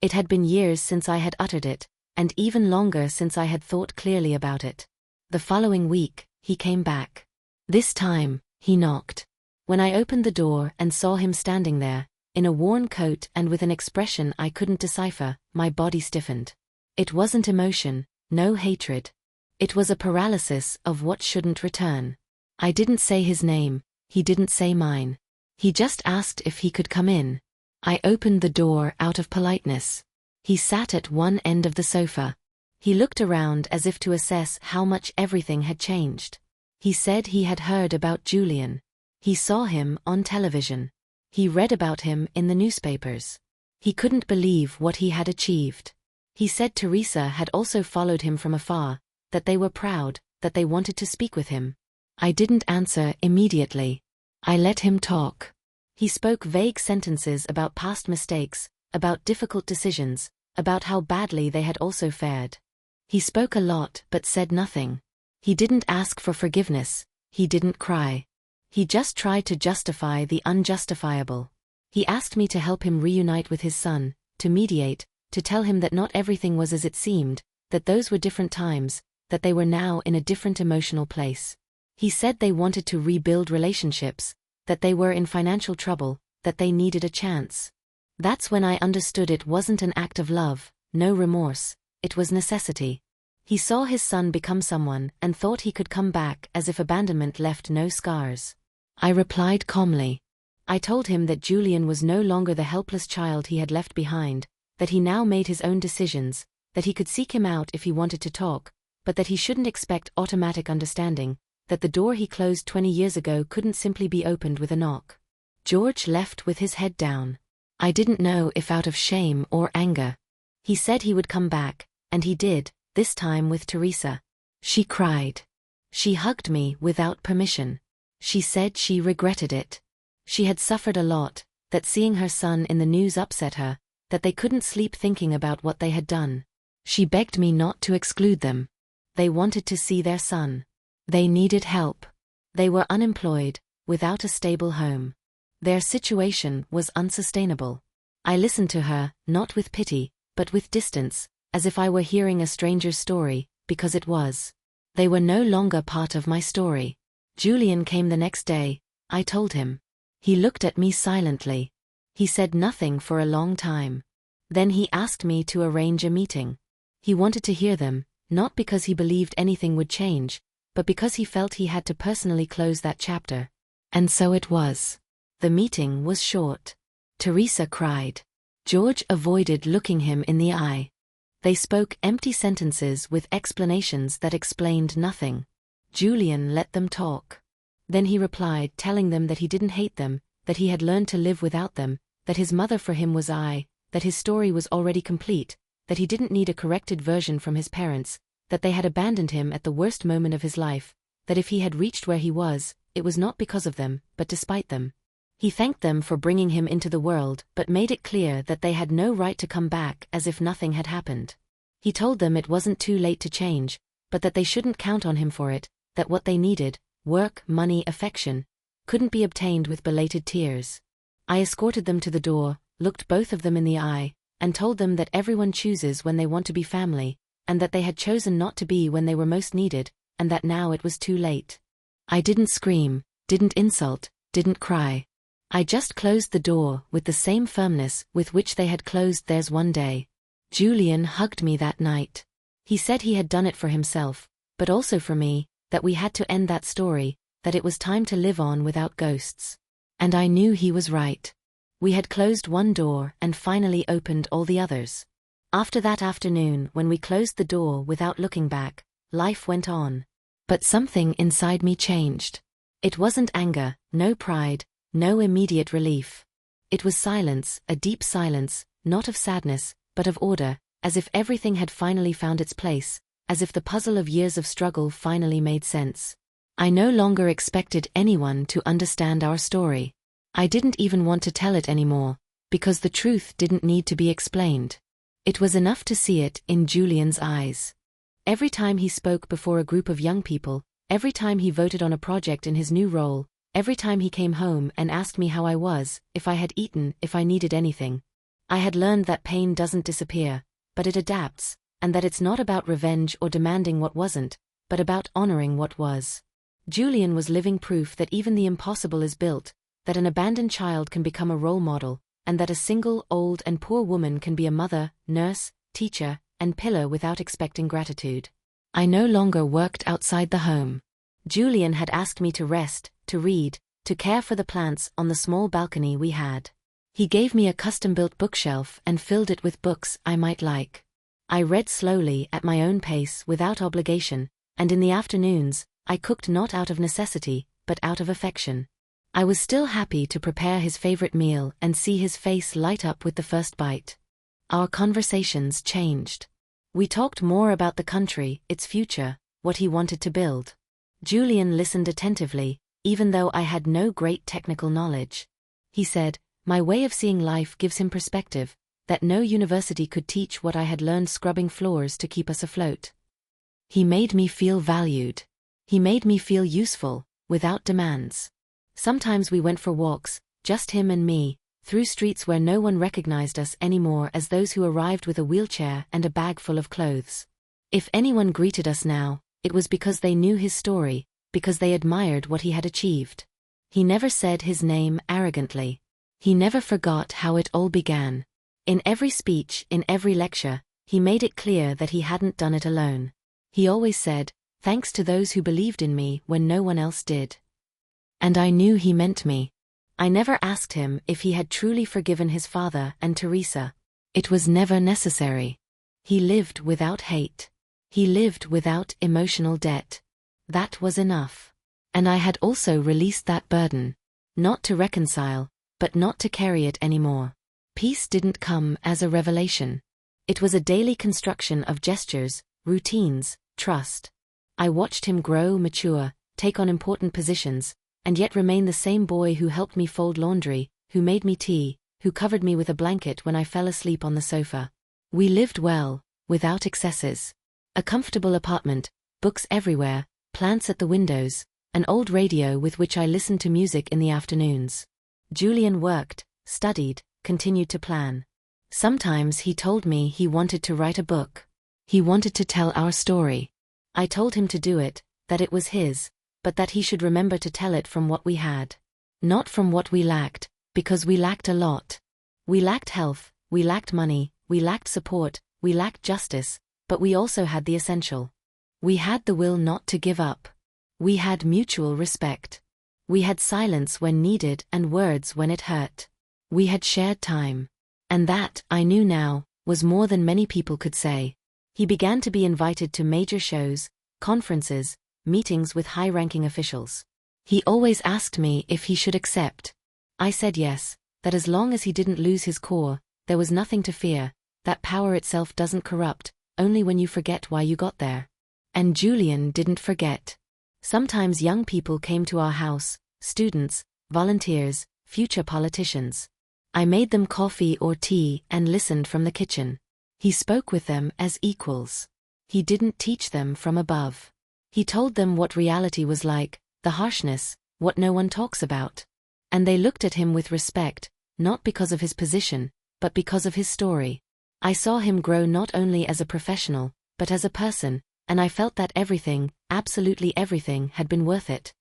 It had been years since I had uttered it, and even longer since I had thought clearly about it. The following week, he came back. This time, he knocked. When I opened the door and saw him standing there, in a worn coat and with an expression I couldn't decipher, my body stiffened. It wasn't emotion, no hatred. It was a paralysis of what shouldn't return. I didn't say his name, he didn't say mine. He just asked if he could come in. I opened the door out of politeness. He sat at one end of the sofa. He looked around as if to assess how much everything had changed. He said he had heard about Julian. He saw him on television. He read about him in the newspapers. He couldn't believe what he had achieved. He said Teresa had also followed him from afar, that they were proud, that they wanted to speak with him. I didn't answer immediately. I let him talk. He spoke vague sentences about past mistakes, about difficult decisions, about how badly they had also fared. He spoke a lot but said nothing. He didn't ask for forgiveness, he didn't cry. He just tried to justify the unjustifiable. He asked me to help him reunite with his son, to mediate, to tell him that not everything was as it seemed, that those were different times, that they were now in a different emotional place. He said they wanted to rebuild relationships, that they were in financial trouble, that they needed a chance. That's when I understood it wasn't an act of love, no remorse, it was necessity. He saw his son become someone and thought he could come back as if abandonment left no scars. I replied calmly. I told him that Julian was no longer the helpless child he had left behind, that he now made his own decisions, that he could seek him out if he wanted to talk, but that he shouldn't expect automatic understanding, that the door he closed 20 years ago couldn't simply be opened with a knock. George left with his head down. I didn't know if out of shame or anger. He said he would come back, and he did, this time with Teresa. She cried. She hugged me without permission. She said she regretted it. She had suffered a lot, that seeing her son in the news upset her, that they couldn't sleep thinking about what they had done. She begged me not to exclude them. They wanted to see their son. They needed help. They were unemployed, without a stable home. Their situation was unsustainable. I listened to her, not with pity, but with distance, as if I were hearing a stranger's story, because it was. They were no longer part of my story. Julian came the next day, I told him. He looked at me silently. He said nothing for a long time. Then he asked me to arrange a meeting. He wanted to hear them, not because he believed anything would change, but because he felt he had to personally close that chapter. And so it was. The meeting was short. Teresa cried. George avoided looking him in the eye. They spoke empty sentences with explanations that explained nothing. Julian let them talk. Then he replied, telling them that he didn't hate them, that he had learned to live without them, that his mother for him was I, that his story was already complete, that he didn't need a corrected version from his parents, that they had abandoned him at the worst moment of his life, that if he had reached where he was, it was not because of them, but despite them. He thanked them for bringing him into the world, but made it clear that they had no right to come back as if nothing had happened. He told them it wasn't too late to change, but that they shouldn't count on him for it, that what they needed, work, money, affection, couldn't be obtained with belated tears. I escorted them to the door, looked both of them in the eye, and told them that everyone chooses when they want to be family, and that they had chosen not to be when they were most needed, and that now it was too late. I didn't scream, didn't insult, didn't cry. I just closed the door with the same firmness with which they had closed theirs one day. Julian hugged me that night. He said he had done it for himself, but also for me, that we had to end that story, that it was time to live on without ghosts. And I knew he was right. We had closed one door and finally opened all the others. After that afternoon when we closed the door without looking back, life went on. But something inside me changed. It wasn't anger, no pride, no immediate relief. It was silence, a deep silence, not of sadness, but of order, as if everything had finally found its place, as if the puzzle of years of struggle finally made sense. I no longer expected anyone to understand our story. I didn't even want to tell it anymore, because the truth didn't need to be explained. It was enough to see it in Julian's eyes. Every time he spoke before a group of young people, every time he voted on a project in his new role, every time he came home and asked me how I was, if I had eaten, if I needed anything, I had learned that pain doesn't disappear, but it adapts, and that it's not about revenge or demanding what wasn't, but about honoring what was. Julian was living proof that even the impossible is built, that an abandoned child can become a role model, and that a single, old and poor woman can be a mother, nurse, teacher, and pillar without expecting gratitude. I no longer worked outside the home. Julian had asked me to rest, to read, to care for the plants on the small balcony we had. He gave me a custom-built bookshelf and filled it with books I might like. I read slowly at my own pace without obligation, and in the afternoons, I cooked not out of necessity, but out of affection. I was still happy to prepare his favorite meal and see his face light up with the first bite. Our conversations changed. We talked more about the country, its future, what he wanted to build. Julian listened attentively, even though I had no great technical knowledge. He said, my way of seeing life gives him perspective, that no university could teach what I had learned scrubbing floors to keep us afloat. He made me feel valued. He made me feel useful, without demands. Sometimes we went for walks, just him and me, through streets where no one recognized us anymore as those who arrived with a wheelchair and a bag full of clothes. If anyone greeted us now, it was because they knew his story, because they admired what he had achieved. He never said his name arrogantly. He never forgot how it all began. In every speech, in every lecture, he made it clear that he hadn't done it alone. He always said, thanks to those who believed in me when no one else did. And I knew he meant me. I never asked him if he had truly forgiven his father and Teresa. It was never necessary. He lived without hate. He lived without emotional debt. That was enough. And I had also released that burden. Not to reconcile, but not to carry it anymore. Peace didn't come as a revelation. It was a daily construction of gestures, routines, trust. I watched him grow, mature, take on important positions, and yet remain the same boy who helped me fold laundry, who made me tea, who covered me with a blanket when I fell asleep on the sofa. We lived well, without excesses. A comfortable apartment, books everywhere, plants at the windows, an old radio with which I listened to music in the afternoons. Julian worked, studied, continued to plan. Sometimes he told me he wanted to write a book. He wanted to tell our story. I told him to do it, that it was his, but that he should remember to tell it from what we had. Not from what we lacked, because we lacked a lot. We lacked health, we lacked money, we lacked support, we lacked justice, but we also had the essential. We had the will not to give up. We had mutual respect. We had silence when needed and words when it hurt. We had shared time. And that, I knew now, was more than many people could say. He began to be invited to major shows, conferences, meetings with high-ranking officials. He always asked me if he should accept. I said yes, that as long as he didn't lose his core, there was nothing to fear, that power itself doesn't corrupt, only when you forget why you got there. And Julian didn't forget. Sometimes young people came to our house, students, volunteers, future politicians. I made them coffee or tea and listened from the kitchen. He spoke with them as equals. He didn't teach them from above. He told them what reality was like, the harshness, what no one talks about. And they looked at him with respect, not because of his position, but because of his story. I saw him grow not only as a professional, but as a person, and I felt that everything, absolutely everything, had been worth it.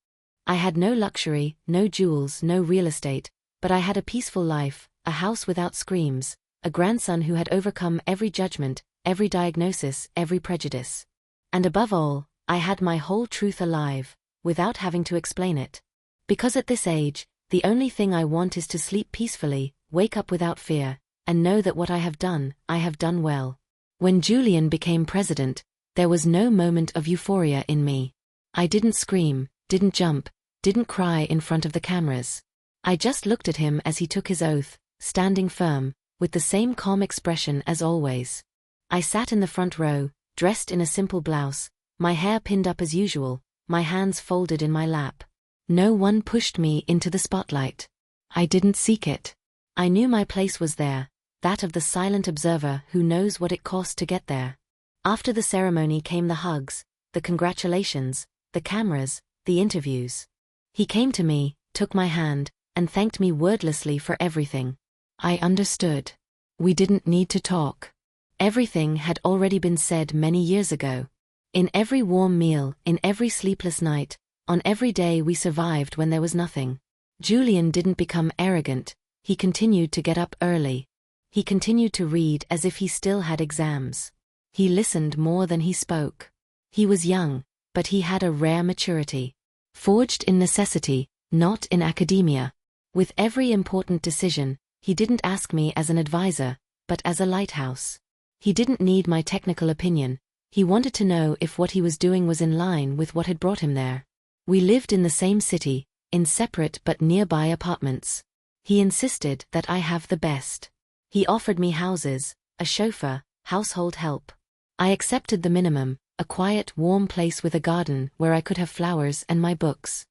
I had no luxury, no jewels, no real estate, but I had a peaceful life, a house without screams, a grandson who had overcome every judgment, every diagnosis, every prejudice. And above all, I had my whole truth alive, without having to explain it. Because at this age, the only thing I want is to sleep peacefully, wake up without fear, and know that what I have done well. When Julian became president, there was no moment of euphoria in me. I didn't scream, didn't jump, didn't cry in front of the cameras. I just looked at him as he took his oath, standing firm, with the same calm expression as always. I sat in the front row, dressed in a simple blouse, my hair pinned up as usual, my hands folded in my lap. No one pushed me into the spotlight. I didn't seek it. I knew my place was there, that of the silent observer who knows what it cost to get there. After the ceremony came the hugs, the congratulations, the cameras, the interviews. He came to me, took my hand, and thanked me wordlessly for everything. I understood. We didn't need to talk. Everything had already been said many years ago. In every warm meal, in every sleepless night, on every day we survived when there was nothing. Julian didn't become arrogant, he continued to get up early. He continued to read as if he still had exams. He listened more than he spoke. He was young, but he had a rare maturity. Forged in necessity, not in academia. With every important decision, he didn't ask me as an advisor, but as a lighthouse. He didn't need my technical opinion. He wanted to know if what he was doing was in line with what had brought him there. We lived in the same city, in separate but nearby apartments. He insisted that I have the best. He offered me houses, a chauffeur, household help. I accepted the minimum, a quiet, warm place with a garden where I could have flowers and my books.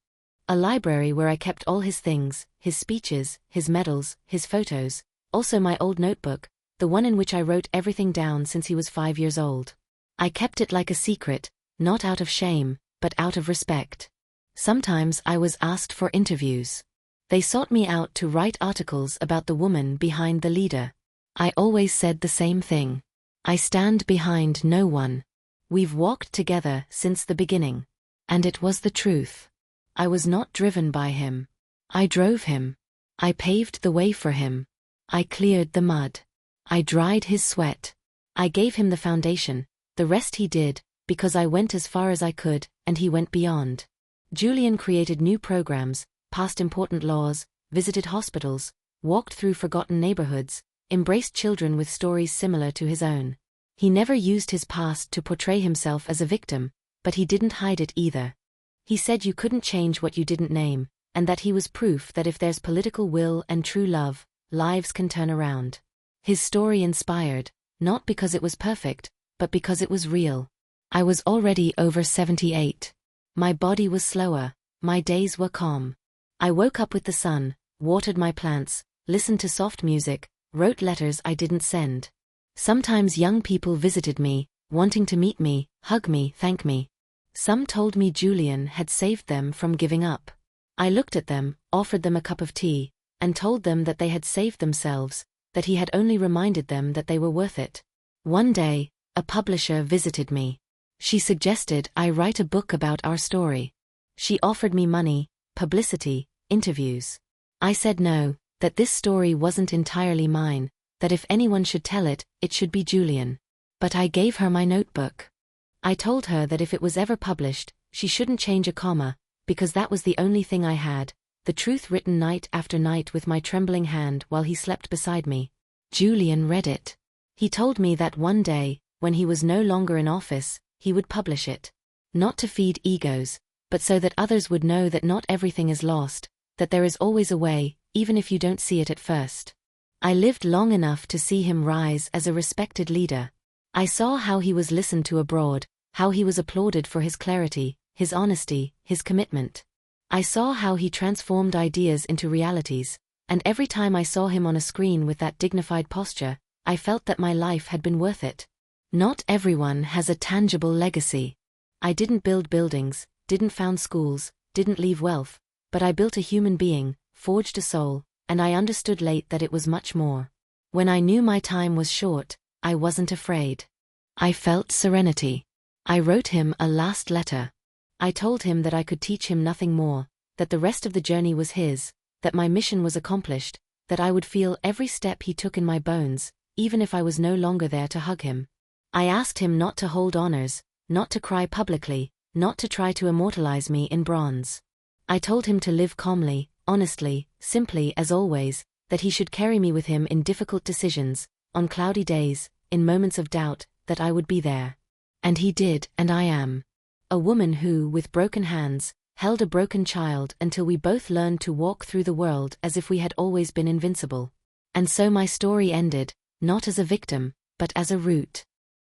A library where I kept all his things, his speeches, his medals, his photos, also my old notebook, the one in which I wrote everything down since he was 5 years old. I kept it like a secret, not out of shame, but out of respect. Sometimes I was asked for interviews. They sought me out to write articles about the woman behind the leader. I always said the same thing. I stand behind no one. We've walked together since the beginning. And it was the truth. I was not driven by him. I drove him. I paved the way for him. I cleared the mud. I dried his sweat. I gave him the foundation, the rest he did, because I went as far as I could, and he went beyond. Julian created new programs, passed important laws, visited hospitals, walked through forgotten neighborhoods, embraced children with stories similar to his own. He never used his past to portray himself as a victim, but he didn't hide it either. He said you couldn't change what you didn't name, and that he was proof that if there's political will and true love, lives can turn around. His story inspired, not because it was perfect, but because it was real. I was already over 78. My body was slower, my days were calm. I woke up with the sun, watered my plants, listened to soft music, wrote letters I didn't send. Sometimes young people visited me, wanting to meet me, hug me, thank me. Some told me Julian had saved them from giving up. I looked at them, offered them a cup of tea, and told them that they had saved themselves, that he had only reminded them that they were worth it. One day, a publisher visited me. She suggested I write a book about our story. She offered me money, publicity, interviews. I said no, that this story wasn't entirely mine, that if anyone should tell it, it should be Julian. But I gave her my notebook. I told her that if it was ever published, she shouldn't change a comma, because that was the only thing I had, the truth written night after night with my trembling hand while he slept beside me. Julian read it. He told me that one day, when he was no longer in office, he would publish it. Not to feed egos, but so that others would know that not everything is lost, that there is always a way, even if you don't see it at first. I lived long enough to see him rise as a respected leader. I saw how he was listened to abroad, how he was applauded for his clarity, his honesty, his commitment. I saw how he transformed ideas into realities, and every time I saw him on a screen with that dignified posture, I felt that my life had been worth it. Not everyone has a tangible legacy. I didn't build buildings, didn't found schools, didn't leave wealth, but I built a human being, forged a soul, and I understood late that it was much more. When I knew my time was short, I wasn't afraid. I felt serenity. I wrote him a last letter. I told him that I could teach him nothing more, that the rest of the journey was his, that my mission was accomplished, that I would feel every step he took in my bones, even if I was no longer there to hug him. I asked him not to hold honors, not to cry publicly, not to try to immortalize me in bronze. I told him to live calmly, honestly, simply as always, that he should carry me with him in difficult decisions, on cloudy days, in moments of doubt, that I would be there. And he did, and I am. A woman who, with broken hands, held a broken child until we both learned to walk through the world as if we had always been invincible. And so my story ended, not as a victim, but as a root.